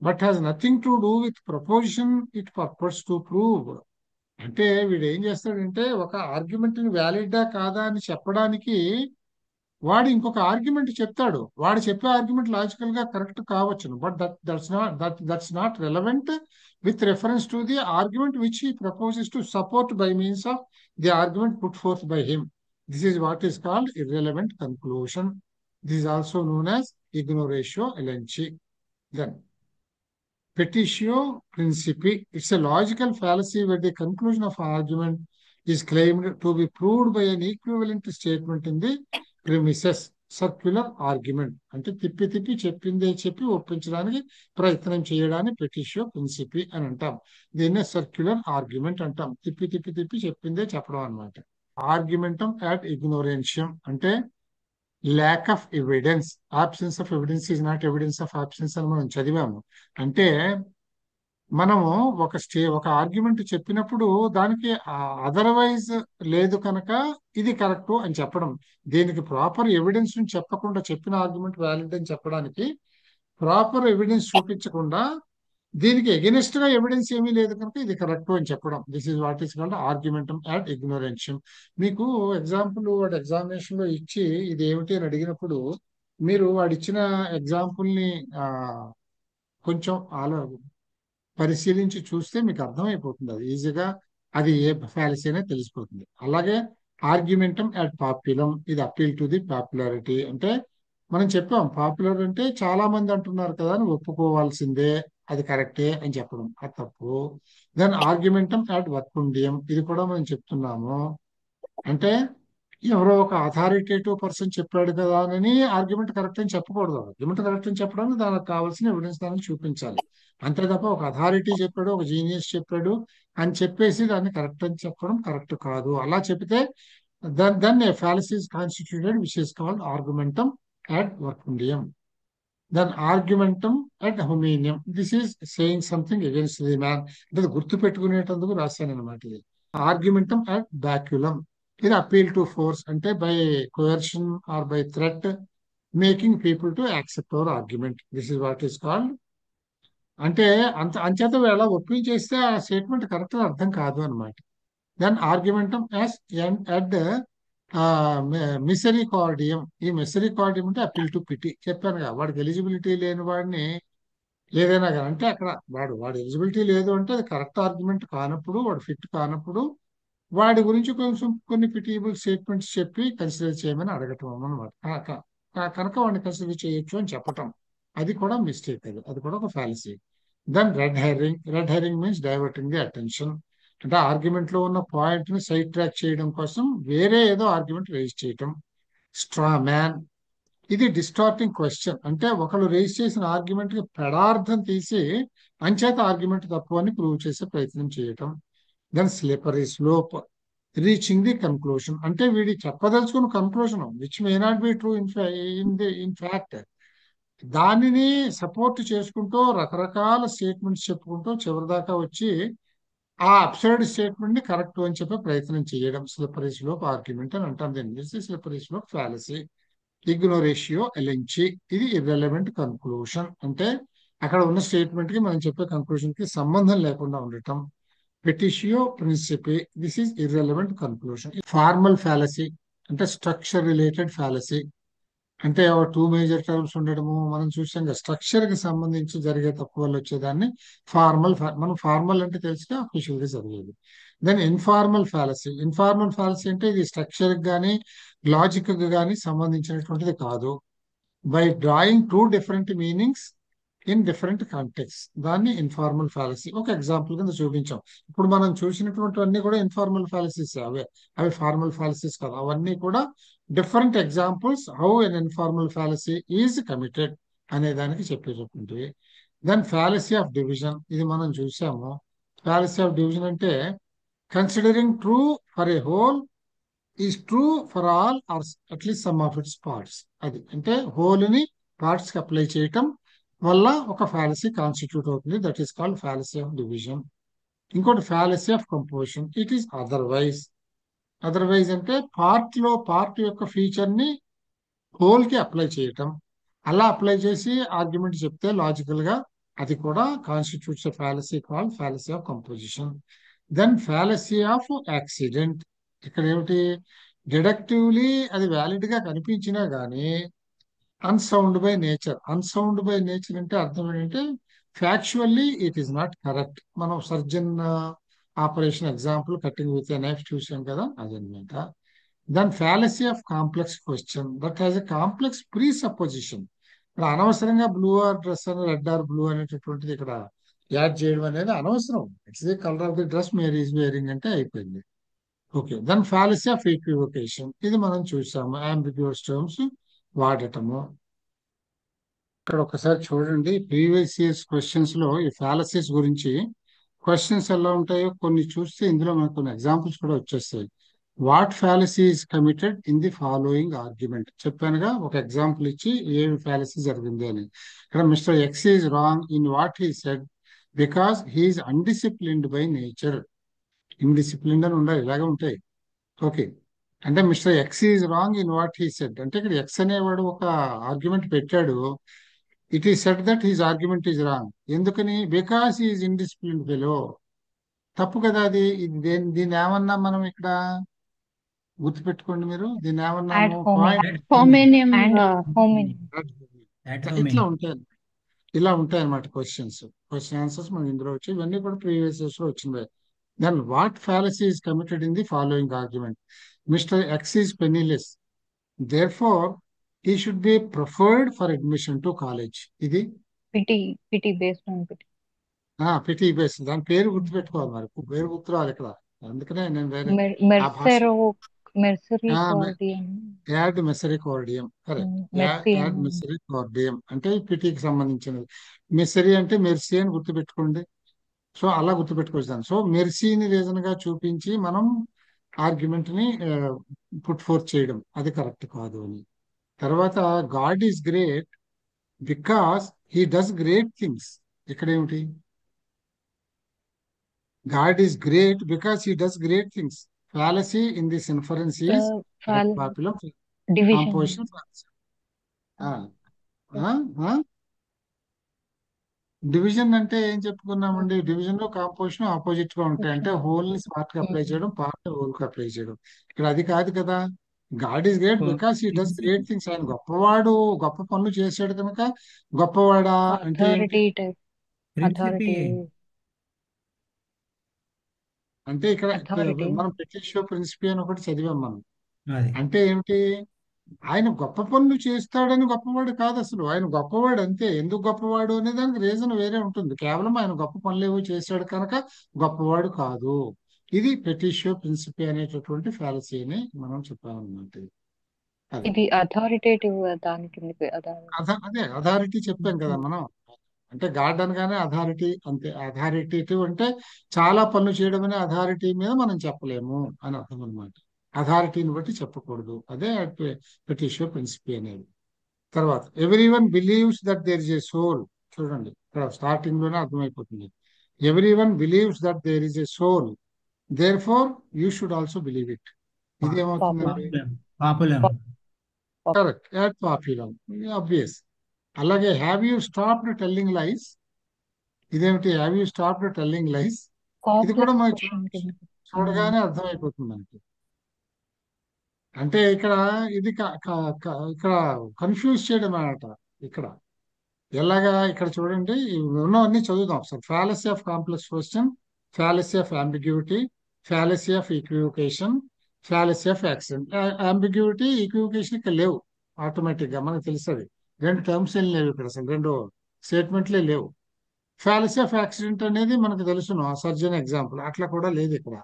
but has nothing to do with proposition it purpose to prove. అంటే వీడు ఏం చేస్తాడంటే ఒక ఆర్గ్యుమెంట్ వ్యాలిడా కాదా అని చెప్పడానికి వాడు ఇంకొక ఆర్గ్యుమెంట్ చెప్తాడు. వాడు చెప్పే ఆర్గ్యుమెంట్ లాజికల్ గా కరెక్ట్ కావచ్చును, but that's not relevant with reference to the argument which he proposes to support by means of the argument put forth by him. This is what is called irrelevant conclusion. This is also known as ignoratio elenchi. Then, petitio principi. It's a logical fallacy where the conclusion of an argument is claimed to be proved by an equivalent statement in the premises. Circular argument అంటే తిప్పి తిప్పి చెప్పిందే చెప్పి ఒప్పించడానికి ప్రయత్నం చేయడాన్ని పెటిషియో ప్రిన్సిపి అని అంటాం. దీన్నే సర్క్యులర్ ఆర్గ్యుమెంట్ అంటాం. తిప్పి తిప్పి తిప్పి చెప్పిందే చెప్పడం అనమాట. ఆర్గ్యుమెంటం యాట్ ఇగ్నోరెన్షియం అంటే lakh of evidence. Absence of evidence is not evidence of absence అని మనం చదివాము. అంటే మనము ఒక ఆర్గ్యుమెంట్ చెప్పినప్పుడు దానికి అదర్వైజ్ లేదు కనుక ఇది కరెక్ట్ అని చెప్పడం. దీనికి ప్రాపర్ ఎవిడెన్స్ చెప్పకుండా చెప్పిన ఆర్గ్యుమెంట్ వ్యాలిడ్ అని చెప్పడానికి ప్రాపర్ ఎవిడెన్స్ చూపించకుండా దీనికి ఎగెనిస్ట్ గా ఎవిడెన్స్ ఏమీ లేదు కనుక ఇది కరెక్ట్ అని చెప్పడం. This is what is called argumentum ad ignorantiam. మీకు ఎగ్జాంపుల్ వాడు ఎగ్జామినేషన్ లో ఇచ్చి ఇది ఏమిటి అని అడిగినప్పుడు మీరు వాడిచ్చిన ఎగ్జాంపుల్ ని కొంచెం పరిశీలించి చూస్తే మీకు అర్థమైపోతుంది. అది ఈజీగా అది ఏ ఫ్యాలసీ అనే తెలిసిపోతుంది. అలాగే ఆర్గ్యుమెంటం యాట్ పాపులం, ఇది అపీల్ టు ది పాపులారిటీ. అంటే మనం చెప్పాం పాపులర్ అంటే చాలా మంది అంటున్నారు కదా అని ఒప్పుకోవాల్సిందే, అది కరెక్టే అని చెప్పడం అది తప్పు. దెన్ ఆర్గ్యుమెంటం యాట్ వర్కుండియం, ఇది కూడా మనం చెప్తున్నాము. అంటే ఎవరో ఒక అథారిటేటివ్ పర్సన్ చెప్పాడు కదా అని ఆర్గ్యుమెంట్ కరెక్ట్ అని చెప్పకూడదు. ఆర్గ్యుమెంట్ కరెక్ట్ అని చెప్పడానికి దానికి కావాల్సిన ఎవిడెన్స్ దానికి చూపించాలి. అంతే తప్ప ఒక అథారిటీ చెప్పాడు, ఒక జీనియస్ చెప్పాడు అని చెప్పేసి దాన్ని కరెక్ట్ అని చెప్పడం కరెక్ట్ కాదు. అలా చెప్తే then a fallacy is constituted which is called argumentum ad verecundiam. Then argumentum ad hominem, this is saying something against the man. అంటే గుర్తు పెట్టుకునేటందుకు రాశాను అనమాట ఇది. ఆర్గ్యుమెంటం అట్ బ్యాక్యులం, ఇది అపీల్ టు ఫోర్స్ అంటే by coercion or by threat making people to accept our argument. This is what is called. అంటే అంచేత ఎలా ఒప్పించేస్తే ఆ స్టేట్మెంట్ కరెక్ట్ అర్థం కాదు అనమాట. Then argumentum as ad misericordiam. ఈ మిసరికార్డియం అంటే అపీల్ టు పిటి. చెప్పాను కదా, వాడికి ఎలిజిబిలిటీ లేని వాడిని ఏదైనా కానీ అంటే అక్కడ వాడు ఎలిజిబిలిటీ లేదు అంటే అది కరెక్ట్ ఆర్గ్యుమెంట్ కానప్పుడు, వాడు ఫిట్ కానప్పుడు వాడి గురించి కొంచెం కొన్ని పిటిబుల్ స్టేట్మెంట్స్ చెప్పి కన్సిడర్ చేయమని అడగటం అనమాట. కనుక వాడిని కన్సిడర్ చేయొచ్చు అని చెప్పటం, అది కూడా మిస్టేక్. అది కూడా ఒక fallacy. Then red herring. Red herring means diverting the attention. అంటే ఆర్గ్యుమెంట్ లో ఉన్న పాయింట్ ని సైడ్ ట్రాక్ చేయడం కోసం వేరే ఏదో ఆర్గ్యుమెంట్ రేజ్ చేయటం. స్ట్రా మ్యాన్, ఇది డిస్టార్టింగ్ క్వశ్చన్. అంటే ఒకళ్ళు రేజ్ చేసిన ఆర్గ్యుమెంట్ కి పెడార్థం తీసి అంచేత ఆర్గ్యుమెంట్ తప్పు అని ప్రూవ్ చేసే ప్రయత్నం చేయటం. Then slippery slope, reaching the conclusion. అంటే వీడి చెప్పదలుచుకున్న conclusion which may not be true in fact, దానిని సపోర్ట్ చేసుకుంటూ రకరకాల స్టేట్మెంట్స్ చెప్పుకుంటూ చివరిదాకా వచ్చి ఆ అబ్సర్డ్ స్టేట్మెంట్ ని కరెక్ట్ అని చెప్పే ప్రయత్నం చేయడం స్లిపరీ స్లోప్ ఆర్గ్యుమెంట్ అని అంటాం. దీన్ని స్లిపరీ స్లోప్ ఫ్యాలసీ. ఇగ్నోరేషియో ఎలెంచి, ఇది ఇర్రెలవెంట్ కన్క్లూషన్. అంటే అక్కడ ఉన్న స్టేట్మెంట్ కి మనం చెప్పే కన్క్లూషన్ కి సంబంధం లేకుండా ఉండటం. Petitio principii, this is irrelevant conclusion. Formal fallacy అంటే స్ట్రక్చర్ రిలేటెడ్ ఫ్యాలసీ. అంటే టూ మేజర్ టర్మ్స్ ఉండడము మనం చూసాం కదా, స్ట్రక్చర్ కి సంబంధించి జరిగే తప్పు వల్ల వచ్చేదాన్ని ఫార్మల్. మనం ఫార్మల్ అంటే తెలిస్తే అఫీషియల్ గా జరిగేది. Then informal fallacy. Informal fallacy అంటే ఇది స్ట్రక్చర్ కి కానీ లాజిక్ కి కానీ సంబంధించినటువంటిది కాదు. By drawing two different meanings in different context, దాన్ని ఇన్ఫార్మల్ ఫ్యాలసీ. ఒక ఎగ్జాంపుల్ కింద చూపించాం. ఇప్పుడు మనం చూసినటువంటివన్నీ కూడా ఇన్ఫార్మల్ ఫ్యాలసీస్, అవి ఫార్మల్ ఫ్యాలసీస్ కాదు. అవన్నీ కూడా different examples how an informal fallacy is committed అనే దానికి చెప్పేటటువంటివి. దెన్ ఫ్యాలసీ ఆఫ్ డివిజన్, ఇది మనం చూసాము. ఫ్యాలసీ ఆఫ్ డివిజన్ అంటే considering true for a whole is true for all or at least some of its parts. అది అంటే హోల్ ని పార్ట్స్ కి అప్లై చేయటం వల్ల ఒక ఫ్యాలసీ కాన్స్టిట్యూట్ అవుతుంది. That is called fallacy of division. ఇంకోటి fallacy of composition, it is otherwise. Otherwise అంటే పార్ట్ యొక్క ఫీచర్ ని హోల్ కి అప్లై చేయటం. అలా అప్లై చేసి ఆర్గ్యుమెంట్ చెప్తే లాజికల్ గా, అది కూడా constitutes fallacy called fallacy of composition. Then fallacy of accident. ఇక్కడ ఏమిటి, డిడక్టివ్లీ అది వ్యాలిడ్ గా కనిపించినా గానీ unsound by nature. Unsound by nature అంటే అర్థం ఏంటంటే factually it is not correct. మనం surgeon operation example cutting with a knife చూసాం కదా, అదనమాట. దాని fallacy of complex question that has a complex presupposition. ఇక్కడ అనవసరంగా బ్లూ ఆర్ డ్రెస్ అని రెడ్ ఆర్ బ్లూ అనేటటువంటిది ఇక్కడ యాడ్ చేయడం అనేది అనవసరం. It's the colour of the dress Mary is wearing అంటే అయిపోయింది. ఓకే, దాని ఫ్యాలసీ ఆఫ్ ఈక్వివొకేషన్, ఇది మనం చూసాము. అంబిగ్యూస్ టర్మ్స్ వాడటము. ఇక్కడ ఒకసారి చూడండి, ప్రీవియస్ ఇయర్స్ క్వశ్చన్స్ లో ఈ ఫ్యాలసీస్ గురించి క్వశ్చన్స్ ఎలా ఉంటాయో కొన్ని చూస్తే ఇందులో మనకు కొన్ని ఎగ్జాంపుల్స్ కూడా వచ్చేస్తాయి. What fallacy is committed in the following argument, చెప్పానుగా ఒక ఎగ్జాంపుల్ ఇచ్చి ఏ ఫ్యాలసీ జరిగింది అని. ఇక్కడ mister X is wrong in what he said because he is undisciplined by nature. Indisciplined అని ఉండాలి, ఇలాగే ఉంటాయి. ఓకే, అంటే mister X is wrong in what he said అంటే ఇక్కడ ఎక్స్ అనేవాడు ఒక ఆర్గ్యుమెంట్ పెట్టాడు. It is said that his argument is wrong. ఎందుకని? Because is indiscipline fellow. తప్పు కదా అది. దీన్ని ఏమన్నా మనం ఇక్కడ గుర్తుపెట్టుకోండి మీరు, దీన్ని Ad ఏమన్నాము? hominem. Point. Hominem And hominem. At ఇట్లా hominem. ఉంటాయి, ఇలా ఉంటాయి అన్నమాట క్వశ్చన్స్. క్వశ్చన్ ఆన్సర్స్ మనకి ఇందులో వచ్చి ఇవన్నీ కూడా ప్రీవియస్ ఇయర్స్ లో వచ్చినవే. Then what fallacy is committed in the following argument. Mister X is penniless, therefore he should be preferred for admission to college. ఇది Pity based on pity. Pity base. దాని పేరు గుర్తుపెట్టుకోవాలి, మరి పేరు గుర్తు రాదు ఇక్కడ. అందుకనే నేను వేరే ఆ భాష Mercuricordium. Ad misericordiam, correct. Mercian. Ad misericordiam అంటే పిటికి సంబంధించినది. మెసరీ అంటే మెర్సీ అని గుర్తుపెట్టుకోండి. సో అలా గుర్తుపెట్టుకోవచ్చు దాన్ని. సో మెర్సీని రీజన్ గా చూపించి మనం ఆర్గ్యుమెంట్ ని పుట్ ఫోర్త్ చేయడం, అది కరెక్ట్ కాదు అని. తర్వాత God is great because he does great things. ఇక్కడ ఏమిటి? God is great because he does great things. Fallacy in this inference is popular Division. Composition. Division అంటే ఏం చెప్పుకున్నామండి? డివిజన్ లో కాంపోజిషన్ ఆపోజిట్ గా ఉంటాయి. అంటే హోల్ ని స్మార్ట్ గా అప్లై చేయడం, పార్ట్ ని హోల్ కి అప్లై చేయడం. ఇక్కడ అది కాదు కదా. God is great because he does great things. ఆయన గొప్పవాడు, గొప్ప పనులు చేశాడు కనుక గొప్పవాడా అంటే ఏంటి? Authority type. Authority. Principi. అంటే ఇక్కడ Authority. మనం పెటిషియో ప్రిన్సిపి అని ఒకటి చదివాం మనం. అది అంటే ఏమిటి? ఆయన గొప్ప పనులు చేస్తాడని గొప్పవాడు కాదు అసలు. ఆయన గొప్పవాడు అంతే. ఎందుకు గొప్పవాడు అనే దానికి రీజన్ వేరే ఉంటుంది. కేవలం ఆయన గొప్ప పనులు ఏవో చేశాడు కనుక గొప్పవాడు కాదు. ఇది పెటిషియో ప్రిన్సిపి అనేటటువంటి ఫ్యాలసీని మనం చెప్పామన్నమాట. అది ఇది అథారిటేటివ్ దాని కిందకి అదే అథారిటీ చెప్పాం కదా మనం. అంటే గాడ్ అనగానే అథారిటీ అంతే. అథారిటేటివ్ అంటే చాలా పనులు చేయడం అనే అథారిటీ మీద మనం చెప్పలేము అని అర్థం అనమాట. అథారిటీని బట్టి చెప్పకూడదు. అదే పెటిషియో ప్రిన్సిపి అనేది. తర్వాత everyone believes that there is a soul. చూడండి ఇక్కడ స్టార్టింగ్ లోనే అర్థమైపోతుంది. Everyone believes that there is a soul, therefore you should also believe it. ఇది ఏమవుతుందండి? Papulum. Correct, ad popular, obvious. అలాగే have you stopped telling lies, ఇదేమిటి have you stopped telling lies, ఇది కూడా complex మనకి question కింద. చూడగానే అర్థమైపోతుంది మనకి. అంటే ఇక్కడ ఇది ఇక్కడ కన్ఫ్యూజ్ చేయడం అన్నమాట. ఇక్కడ ఎలాగా, ఇక్కడ చూడండి ఇవి ఉన్నవన్నీ చదువుదాం sir. Fallacy of complex question, fallacy of ambiguity, fallacy of equivocation, fallacy of accident. Ambiguity equivocation ఇక్కడ లేవు, ఆటోమేటిక్ గా మనకు తెలుస్తుంది. రెండు టర్మ్స్ ఏం లేవు ఇక్కడ, అసలు రెండు స్టేట్మెంట్లే లేవు. ఫ్యాలసీ ఆఫ్ యాక్సిడెంట్ అనేది మనకు తెలుసును, సర్జన్ ఎగ్జాంపుల్, అట్లా కూడా లేదు ఇక్కడ.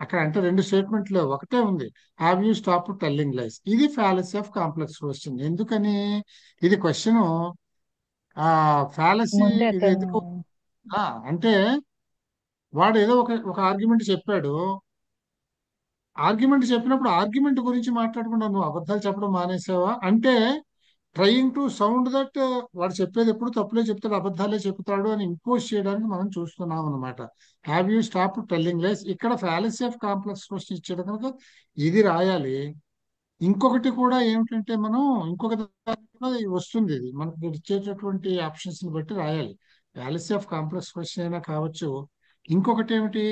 అక్కడ అంటే రెండు స్టేట్మెంట్లు ఒకటే ఉంది, have you stop telling lies. ఇది ఫ్యాలసీ ఆఫ్ కాంప్లెక్స్ క్వశ్చన్. ఎందుకని ఇది క్వశ్చన్ ఆ ఫాలసీ ముందే ఇది అతను ఎందుకు అంటే వాడు ఏదో ఒక ఆర్గ్యుమెంట్ చెప్పాడు. ఆర్గ్యుమెంట్ చెప్పినప్పుడు ఆర్గ్యుమెంట్ గురించి మాట్లాడకుండా నువ్వు అబద్ధాలు చెప్పడం మానేసావా అంటే, ట్రయింగ్ టు సౌండ్ దట్ వాడు చెప్పేది ఎప్పుడు తప్పులే చెప్తాడు, అబద్ధాలే చెప్తాడు అని ఇంపోజ్ చేయడానికి మనం చూస్తున్నాం అనమాట. హ్యావ్ యూ స్టాప్ టెల్లింగ్ లైస్. ఇక్కడ ఫ్యాలసీ ఆఫ్ కాంప్లెక్స్ క్వశ్చన్ ఇచ్చాడు కనుక ఇది రాయాలి. ఇంకొకటి కూడా ఏమిటంటే మనం ఇంకొక దానికి కూడా ఇది వస్తుంది, ఇది మనకు ఇచ్చేటటువంటి ఆప్షన్స్ ని బట్టి రాయాలి. ఫ్యాలసీ ఆఫ్ కాంప్లెక్స్ క్వశ్చన్ అయినా కావచ్చు. ఇంకొకటి ఏమిటి,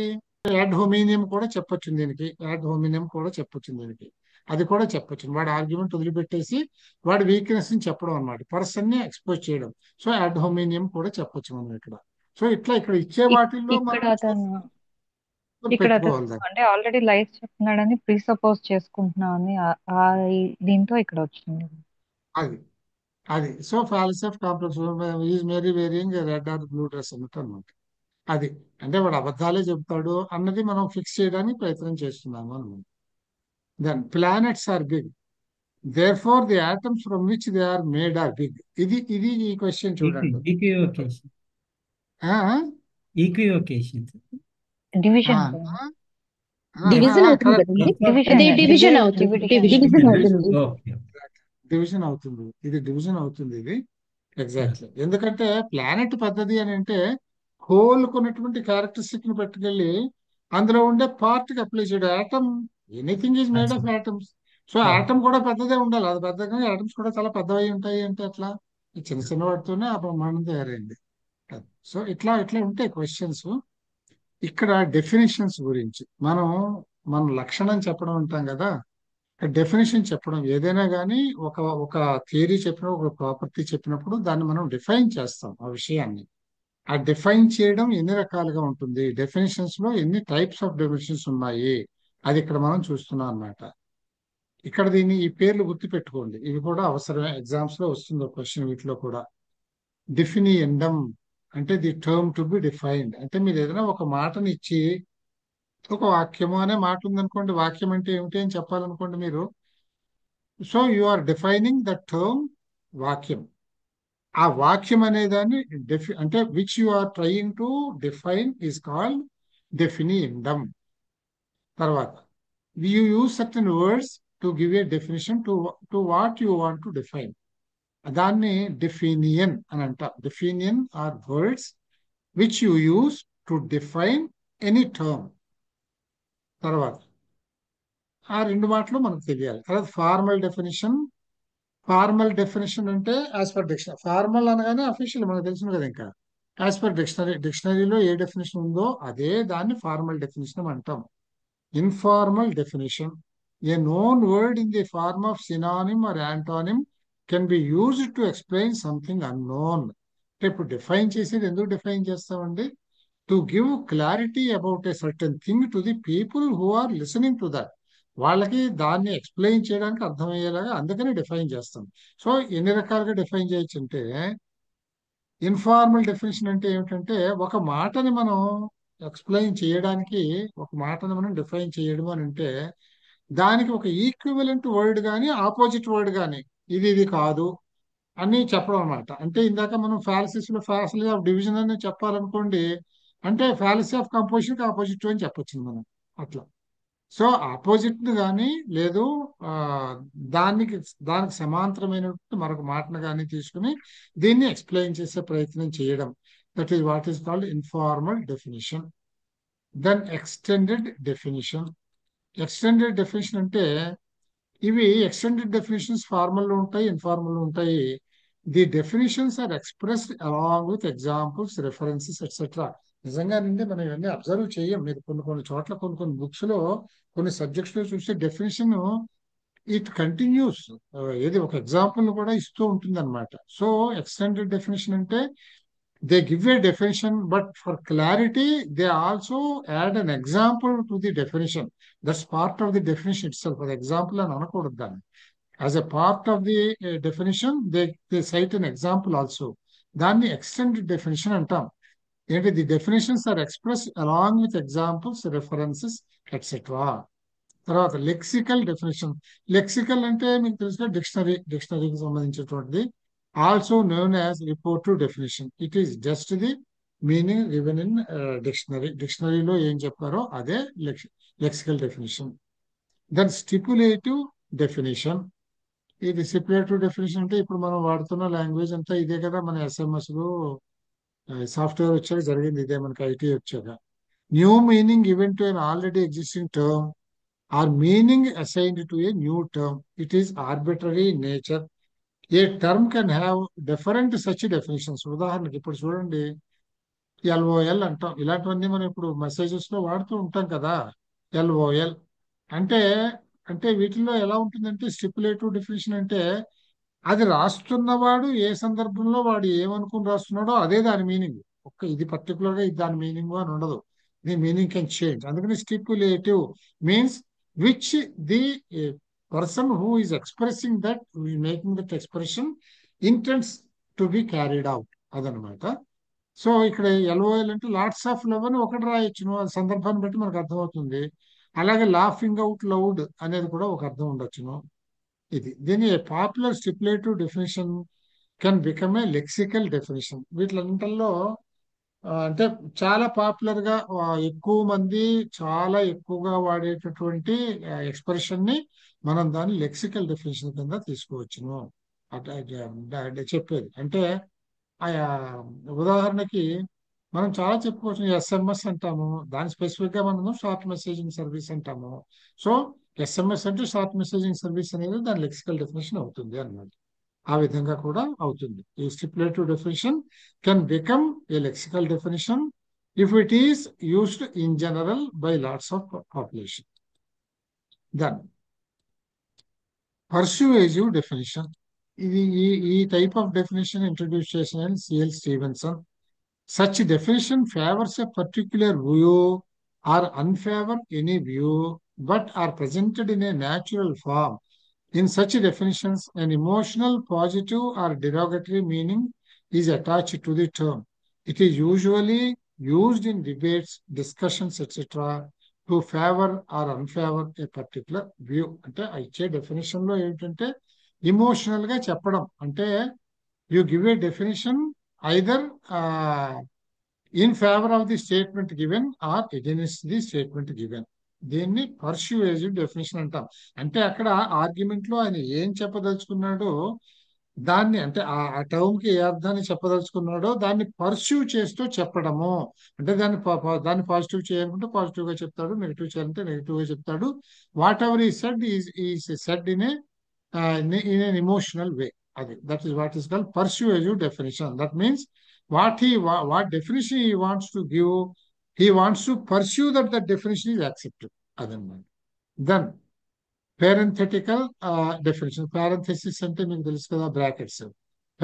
యాడ్ హోమినియం కూడా చెప్పొచ్చు దీనికి, యాడ్ హోమినియం కూడా చెప్పొచ్చు దీనికి, అది కూడా చెప్పొచ్చు. వాడి ఆర్గ్యుమెంట్ వదిలిపెట్టేసి వాడి వీక్నెస్ ని చెప్పడం అనమాట, పర్సన్ ని ఎక్స్పోజ్ చేయడం. సో యాడ్ హోమినియం కూడా చెప్పొచ్చు మనం ఇక్కడ. సో ఇట్లా ఇక్కడ ఇచ్చే వాటిల్లో ఇక్కడ మనం అతను పెట్టుకోవాలి దాన్ని. అంటే ఆల్రెడీ లైఫ్ చెప్తున్నాడని ప్రీసపోజ్ చేసుకుంటున్నామని దీంతో ఇక్కడ వచ్చింది. అది అది so fallacy of complex is Mary wearing red or blue dress అన్నట్టు అనమాట. అది అంటే వాడు అబద్ధాలే చెప్తాడు అన్నది మనం ఫిక్స్ చేయడానికి ప్రయత్నం చేస్తున్నాము అన్నమాట. Then planets are big, therefore the atoms from which they are made are big. ఇది ఈ క్వశ్చన్ చూడండి. ఈక్వివోకేషన్. ఆ, ఈక్వివోకేషన్. ఆ, డివిజన్ డివిజన్ అవుతుంది కరెక్ట్. కదండి, డివిజన్ అది డివిజన్ అవుతుంది, డివిజన్ అవుతుంది. ఓకే. డివిజన్ అవుతుంది, ఇది డివిజన్ అవుతుంది ఇది. ఎగ్జాక్ట్లీ. ఎందుకంటే ప్లానెట్ పెద్దది అని అంటే హోల్ కొన్నటువంటి క్యారెక్టరిస్టిక్ ని పట్టుకెళ్ళి అందులో ఉండే పార్ట్ కి అప్లై చేయడం. Atom, anything is made of atoms. So atom కూడా పెద్దదే ఉండాలి, అది పెద్దగా ఆటమ్స్ కూడా చాలా పెద్దవి ఉంటాయి అంటే అట్లా ఈ చిన్న చిన్న వాటితోనే ఆ బ్రహ్మాండం తయారైంది. సో ఇట్లా ఇట్లా ఉంటాయి క్వశ్చన్స్. ఇక్కడ డెఫినేషన్స్ గురించి మనం లక్షణం చెప్పడం ఉంటాం కదా, డెఫినేషన్ చెప్పడం ఏదైనా కానీ ఒక ఒక థియరీ చెప్పినప్పుడు, ఒక ప్రాపర్టీ చెప్పినప్పుడు దాన్ని మనం డిఫైన్ చేస్తాం ఆ విషయాన్ని. ఆ డిఫైన్ చేయడం ఎన్ని రకాలుగా ఉంటుంది, డెఫినేషన్స్ లో ఎన్ని టైప్స్ ఆఫ్ డెఫినేషన్స్ ఉన్నాయి, అది ఇక్కడ మనం చూస్తున్నాం అన్నమాట. ఇక్కడ దీన్ని ఈ పేర్లు గుర్తుపెట్టుకోండి, ఇవి కూడా అవసరమే, ఎగ్జామ్స్ లో వస్తుంది ఒక క్వశ్చన్ వీటిలో కూడా. డిఫినియండం అంటే the term to be defined. అంటే మీరు ఏదైనా ఒక మాటని ఇచ్చి, ఒక వాక్యము అనే మాట ఉందనుకోండి, వాక్యం అంటే ఏమిటి అని చెప్పాలనుకోండి మీరు, so you are defining the term వాక్యం. ఆ వాక్యం అనేదాన్ని అంటే which you are trying to define is called definiendum. తర్వాత you use certain words to give a definition to what you want to define, దాన్ని డెఫినియన్ అని అంటారు. Definiens are words which you use to define any term. తర్వాత ఆ రెండు మాటలు మనకు తెలియాలి. తర్వాత ఫార్మల్ డెఫినేషన్. ఫార్మల్ డెఫినేషన్ అంటే యాజ్ పర్ డిక్షనరీ, ఫార్మల్ అనగానే అఫీషియల్ మనకు తెలుసు కదా. ఇంకా యాజ్ పర్ డిక్షనరీ, డిక్షనరీలో ఏ డెఫినేషన్ ఉందో అదే దాన్ని ఫార్మల్ డెఫినేషన్ అంటాం. Informal definition, a known word in the form of synonym or antonym can be used to explain something unknown. అంటే ఇప్పుడు డిఫైన్ చేసేది ఎందుకు డిఫైన్ చేస్తామండి, to give clarity about a certain thing to the people who are listening to that. వాళ్ళకి దాన్ని explain చేయడానికి అర్థమయ్యేలాగా అందుకని డిఫైన్ చేస్తాం. సో ఎన్ని రకాలుగా డిఫైన్ చేయొచ్చు అంటే, ఇన్ఫార్మల్ డెఫినేషన్ అంటే ఏమిటంటే ఒక మాటని మనం ఎక్స్ప్లెయిన్ చేయడానికి, ఒక మాటని మనం డిఫైన్ చేయడం అని అంటే దానికి ఒక ఈక్వివలెంట్ వర్డ్ కానీ ఆపోజిట్ వర్డ్ కానీ ఇది ఇది కాదు అని చెప్పడం అన్నమాట. అంటే ఇందాక మనం ఫ్యాలసీస్ లో ఫ్యాలసీ ఆఫ్ డివిజన్ అని చెప్పాలనుకోండి, అంటే ఫ్యాలసీ ఆఫ్ కంపోజిషన్ ఆపోజిట్ అని చెప్పొచ్చు మనం అట్లా. సో ఆపోజిట్ ని కానీ లేదు ఆ, దానికి దానికి సమాంతరమైన మరొక మాటను కానీ తీసుకుని దీన్ని ఎక్స్ప్లెయిన్ చేసే ప్రయత్నం చేయడం, that is what is called informal definition. Then extended definition. Extended definition అంటే ఇవి ఎక్స్టెండెడ్ డెఫినేషన్స్ ఫార్మల్ లో ఉంటాయి, ఇన్ఫార్మల్ లో ఉంటాయి. The definitions are expressed along with examples, references etcetera. నిజంగానండి మనం ఇవన్నీ అబ్జర్వ్ చేయం. మీరు కొన్ని కొన్ని చోట్ల కొన్ని కొన్ని బుక్స్ లో కొన్ని సబ్జెక్ట్స్ లో చూస్తే డెఫినేషన్ ఇట్ కంటిన్యూస్, ఏది ఒక ఎగ్జాంపుల్ కూడా ఇస్తూ ఉంటుంది అనమాట. సో ఎక్స్టెండెడ్ డెఫినేషన్ అంటే they give a definition, but for clarity they also add an example to the definition. That's part of the definition itself. అది ఎగ్జాంపుల్ అని అనకూడదు దాన్ని. As a part of the definition they cite an example also. దాన్ని extended definition అంటాం. ఏంటి, the definitions are express along with examples, references etcetera. తర్వాత lexical definition. Lexical అంటే మీకు తెలుసుగా డిక్షనరీకి సంబంధించినటువంటిది. Also known as reportive definition. It is just the meaning given in dictionary. డిక్షనరీలో ఏం చెప్పారో అదే lexical definition. Then stipulative definition. ఇది స్టిపులేటివ్ డెఫినేషన్ అంటే ఇప్పుడు మనం వాడుతున్న లాంగ్వేజ్ అంతా ఇదే కదా. మన ఎస్ఎంఎస్ లో సాఫ్ట్వేర్ వచ్చాక జరిగింది ఇదే, మనకి ఐటీ వచ్చాక. New meaning given to an already existing term or meaning assigned to a new term. It is arbitrary in nature. A term can have different such definitions. ఉదాహరణకి ఇప్పుడు చూడండి, ఎల్ఓఎల్ అంటాం. ఇలాంటివన్నీ మనం ఇప్పుడు మెసేజెస్ లో వాడుతూ ఉంటాం కదా. ఎల్ఓఎల్ అంటే అంటే వీటిల్లో ఎలా ఉంటుందంటే స్టిపులేటివ్ డెఫినేషన్ అంటే అది రాస్తున్నవాడు ఏ సందర్భంలో వాడు ఏమనుకుని రాస్తున్నాడో అదే దాని మీనింగ్. ఇది పర్టికులర్ గా ఇది దాని మీనింగ్ అని ఉండదు. The meaning can change. అందుకని stipulative means which the person who is expressing that, making that expression intents to be carried out, అదనమాట. సో ఇక్కడ ఎల్ఓఎల్ అంటే లాట్స్ ఆఫ్ లవ్ అని ఒకటి రాయొచ్చును, అది సందర్భాన్ని బట్టి మనకు అర్థమవుతుంది. అలాగే లాఫింగ్ అవుట్ లౌడ్ అనేది కూడా ఒక అర్థం ఉండొచ్చును. దీని popular stipulative definition can become a lexical definition. వీటిలంతల్లో అంటే చాలా పాపులర్ గా ఎక్కువ మంది చాలా ఎక్కువగా వాడేటటువంటి ఎక్స్ప్రెషన్ ని మనం దాన్ని లెక్సికల్ డెఫినేషన్ కింద తీసుకోవచ్చును అంటే చెప్పేది. అంటే ఉదాహరణకి మనం చాలా చెప్పుకోవచ్చు. ఎస్ఎంఎస్ అంటాము, దాని స్పెసిఫిక్ గా మనము షార్ట్ మెసేజింగ్ సర్వీస్ అంటాము. సో ఎస్ఎంఎస్ అంటే షార్ట్ మెసేజింగ్ సర్వీస్ అనేది దాని లెక్సికల్ డెఫినేషన్ అవుతుంది అన్నమాట. ఆ విధంగా కూడా అవుతుంది. ఈ stipulative definition can become a lexical definition if it is used in general by lots of population. Then persuasive definition. ఇది ఈ టైప్ ఆఫ్ డెఫినేషన్ ఇంట్రడ్యూస్ చేసిన C L Stevenson. Such definition favors a particular view or unfavor any view, but are presented in a natural form. In such definitions, an emotional, positive, or derogatory meaning is attached to the term. It is usually used in debates, discussions, etc. to favor or unfavor a particular view. అంటే ఇచ్చే definition లో ఏంటంటే emotional గా చెప్పడం. అంటే you give a definition either in favor of the statement given or against the statement given. దీన్ని పర్సుయేజివ్ definition అంటాం. అంటే అక్కడ ఆర్గ్యుమెంట్ లో ఆయన ఏం చెప్పదలుచుకున్నాడో దాన్ని, అంటే ఆ టర్మ్ కి ఏ అర్థాన్ని చెప్పదలుచుకున్నాడో దాన్ని పర్స్యూ చేస్తూ చెప్పడము. అంటే దాన్ని పాజిటివ్ చేయాలనుకుంటే పాజిటివ్ గా చెప్తాడు, నెగిటివ్ చేయాలంటే నెగిటివ్ గా చెప్తాడు. వాట్ ఎవర్ ఈ said is said in an emotional way. That is what is called persuasive definition. That means what definition he wants to give, he wants to pursue that the definition is accepted. Then parenthetical definition. Parenthesis అంటే మీకు తెలుసు కదా, brackets.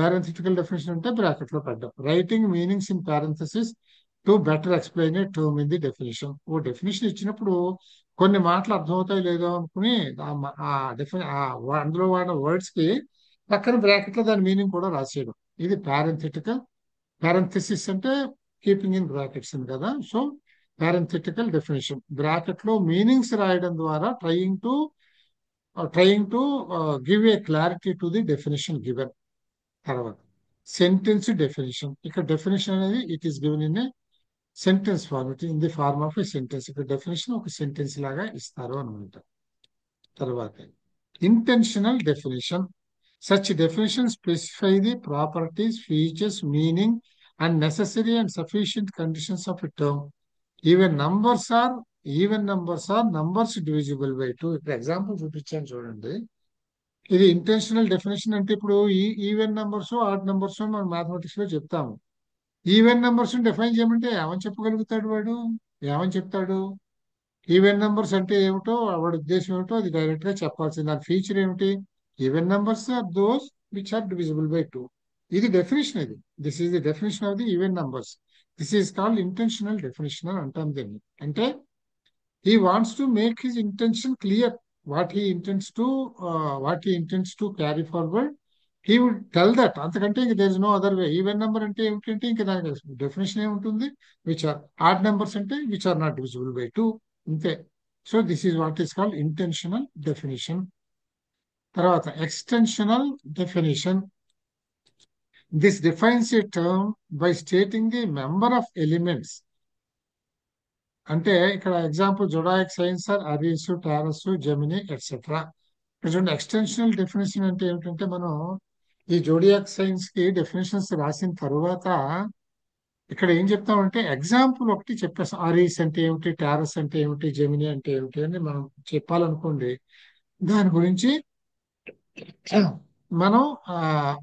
Parenthetical definition అంటే bracket లో పెట్టడం. Writing meanings in parenthesis to better explain a term in the definition. ఓ definition ఇచ్చినప్పుడు కొన్ని మాటలు అర్థమవుతాయి లేదో అనుకుని అందులో వాడిన వర్డ్స్ కి పక్కన బ్రాకెట్ లో దాని మీనింగ్ కూడా రాసేయడం. ఇది పారెంథెటికల్. పారెంథసిస్ అంటే కీపింగ్ ఇన్ బ్రాకెట్స్ కదా. సో పారెంథెటికల్ డెఫినేషన్, బ్రాకెట్ లో మీనింగ్స్ రాయడం ద్వారా trying to give a clarity to the definition given. తర్వాత సెంటెన్స్ డెఫినేషన్. ఇక్కడ డెఫినేషన్ అనేది it is given in a sentence form, it in the form of a sentence. ఇక్కడ definition ఒక sentence లాగా ఇస్తారు అనమాట. తర్వాత intensional definition. Such definitions specify the properties, features, meaning, and necessary and sufficient conditions of a term. Even numbers are even numbers are numbers divisible by 2. ఇక్కడ example చూపించాను చూడండి. ఇది ఇంటెన్షనల్ డెఫినేషన్. అంటే ఇప్పుడు ఈ ఈవెన్ నంబర్స్ ఆడ్ నంబర్స్ మనం mathematics లో చెప్తాము. ఈవెన్ నంబర్స్ డిఫైన్ చేయమంటే ఏమని చెప్పగలుగుతాడు వాడు? ఏమని చెప్తాడు? ఈవెన్ నంబర్స్ అంటే ఏమిటో వాడి ఉద్దేశం ఏమిటో అది డైరెక్ట్ గా చెప్పాల్సింది. దాని ఫీచర్ ఏమిటి? Even numbers are those which are divisible by 2. ఇది డెఫినేషన్. ఇది this is the definition of the even numbers. This is called intensional definition అని అంటాం దీన్ని. అంటే he wants to make his intention clear, what he intends to carry forward. He would tell that. అంతకంటే ఇంక there is no other way. Even number అంటే ఏమిటంటే ఇంకా దానికి డెఫినేషన్ ఏముంటుంది? విచ్ ఆర్ ఆడ్ నెంబర్స్ అంటే which are not divisible by 2. అంతే. So this is what is called intensional definition. తర్వాత extensional definition. This defines a term by stating the member of elements. అంటే ఇక్కడ example zodiac signs are Aries, Taurus, Gemini etcetera. చూడండి, extensional definition అంటే ఏమిటంటే మనం ఈ zodiac science కి definitions రాసిన తర్వాత ఇక్కడ ఏం చెప్తామంటే ఎగ్జాంపుల్ ఒకటి చెప్పేస్తాం. అరీస్ అంటే ఏమిటి, టారస్ అంటే ఏమిటి, జెమిని అంటే ఏమిటి అని మనం చెప్పాలనుకోండి. దాని గురించి మనం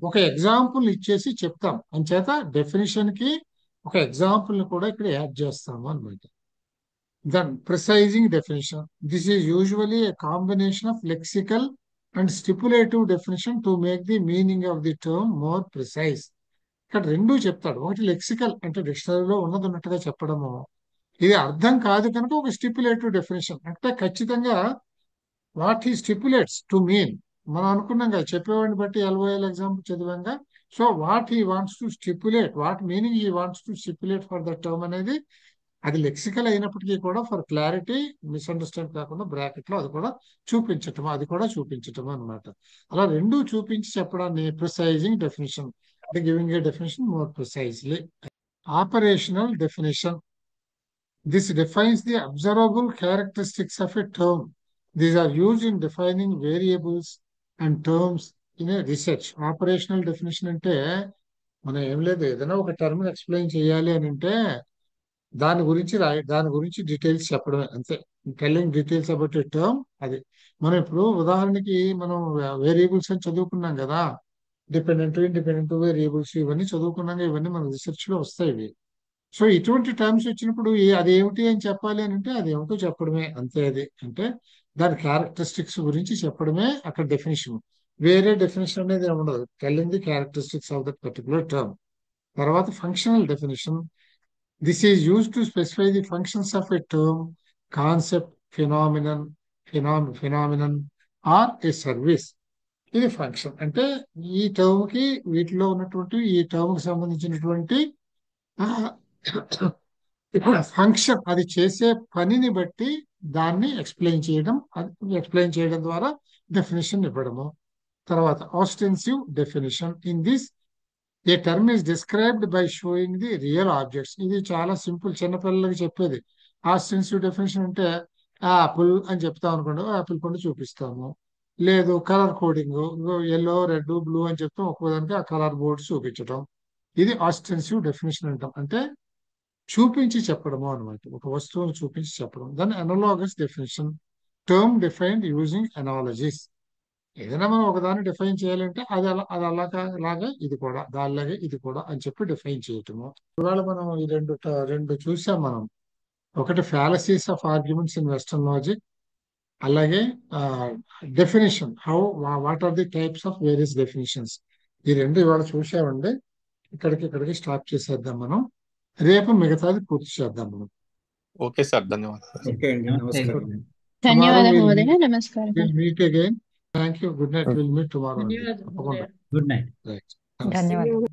ఒక ఎగ్జాంపుల్ ఇచ్చేసి చెప్తాం. అంచేత డెఫినేషన్ కి ఒక ఎగ్జాంపుల్ ని కూడా ఇక్కడ యాడ్ చేస్తాము అన్నమాట. Then precising definition. This is usually a combination of lexical and stipulative definition to make the meaning of the term more precise. ఇక్కడ రెండు చెప్తాడు. ఒకటి లెక్సికల్ అంటే డిక్షనరీలో ఉన్నది ఉన్నట్టుగా చెప్పడము. ఇది అర్థం కాదు కనుక ఒక స్టిపులేటివ్ డెఫినేషన్ అంటే ఖచ్చితంగా what he stipulates to mean. మనం అనుకున్నాం కదా చెప్పేవాడిని బట్టి ఎల్ఓఎల్ ఎగ్జాంపుల్ చదివాంగా. So what he wants to stipulate, what meaning he wants to stipulate for the term అనేది అది లెక్సికల్ అయినప్పటికీ కూడా ఫర్ క్లారిటీ, మిస్అండర్స్టాండ్ కాకుండా బ్రాకెట్ లో అది కూడా చూపించటం అనమాట. అలా రెండు చూపించి చెప్పడాన్ని ప్రిసైజింగ్ డెఫినేషన్ అంటే giving a definition more precisely. Operational definition. This defines the observable characteristics of a term. These are used in defining variables and terms in a research. Operational definition అంటే మనం ఏం లేదు, ఏదైనా ఒక టర్మ్ ఎక్స్ప్లెయిన్ చేయాలి అని అంటే దాని గురించి డీటెయిల్స్ చెప్పడమే అంతే. Telling details about a term. అది మనం ఇప్పుడు ఉదాహరణకి మనం వేరియబుల్స్ అని చదువుకున్నాం కదా, డిపెండెంట్, ఇండిపెండెంట్ వేరియబుల్స్ ఇవన్నీ చదువుకున్నాం. ఇవన్నీ మన రీసెర్చ్ లో వస్తాయి. సో ఇటువంటి టర్మ్స్ వచ్చినప్పుడు అదేమిటి అని చెప్పాలి అని అంటే అదేమిటో చెప్పడమే అంతే. అది అంటే దాని క్యారెక్టరిస్టిక్స్ గురించి చెప్పడమే అక్కడ డెఫినేషన్. వేరే డెఫినేషన్ అనేది ఉండదు. Telling the characteristics of that particular term. తర్వాత functional definition. This is used to specify the functions of a term, concept, phenomenon or a service. ఇది ఫంక్షన్ అంటే ఈ టర్మ్ కి వీటిలో ఉన్నటువంటి ఈ టర్మ్ కి సంబంధించినటువంటి ఫంక్షన్, అది చేసే పనిని బట్టి దాన్ని ఎక్స్ప్లెయిన్ చేయడం ద్వారా డెఫినేషన్ ఇవ్వడము. తర్వాత ostensive definition. In this a term is described by showing the real objects. ఇది చాలా సింపుల్, చిన్నపిల్లలకి చెప్పేది. ఆస్టెన్సివ్ డెఫినేషన్ అంటే యాపిల్ అని చెప్తాం అనుకోండి, యాపిల్ పండు చూపిస్తాము. లేదు colour coding, yellow, red, blue అని చెప్తాం, ఒక్కోదానికి ఆ కలర్ బోర్డు చూపించడం. ఇది ఆస్టెన్సివ్ డెఫినేషన్ అంటాం. అంటే చూపించి చెప్పడము అనమాట, ఒక వస్తువును చూపించి చెప్పడం. దాన్ని analogous definition. Term defined using analogies. ఏదైనా మనం ఒకదాన్ని డిఫైన్ చేయాలంటే అది అలాగా ఇది కూడా దానిలాగే ఇది కూడా అని చెప్పి డిఫైన్ చేయటము. ఇవాళ మనం ఈ రెండు చూసాం మనం. ఒకటి fallacies of arguments in western logic, అలాగే definition, what are the types of various definitions. ఈ రెండు ఇవాళ చూసామండి. ఇక్కడికి స్టాప్ చేసేద్దాం మనం. రేపు మిగతాది పూర్తి చేద్దాం మనం. ఓకే సార్, ధన్యవాదాలు. ఓకే అండి, నమస్కారం. ధన్యవాదాలు మహోదయ. నమస్కారం. Meet again. Thank you. Good night. Will meet tomorrow. Good night. Right. ధన్యవాదాలు.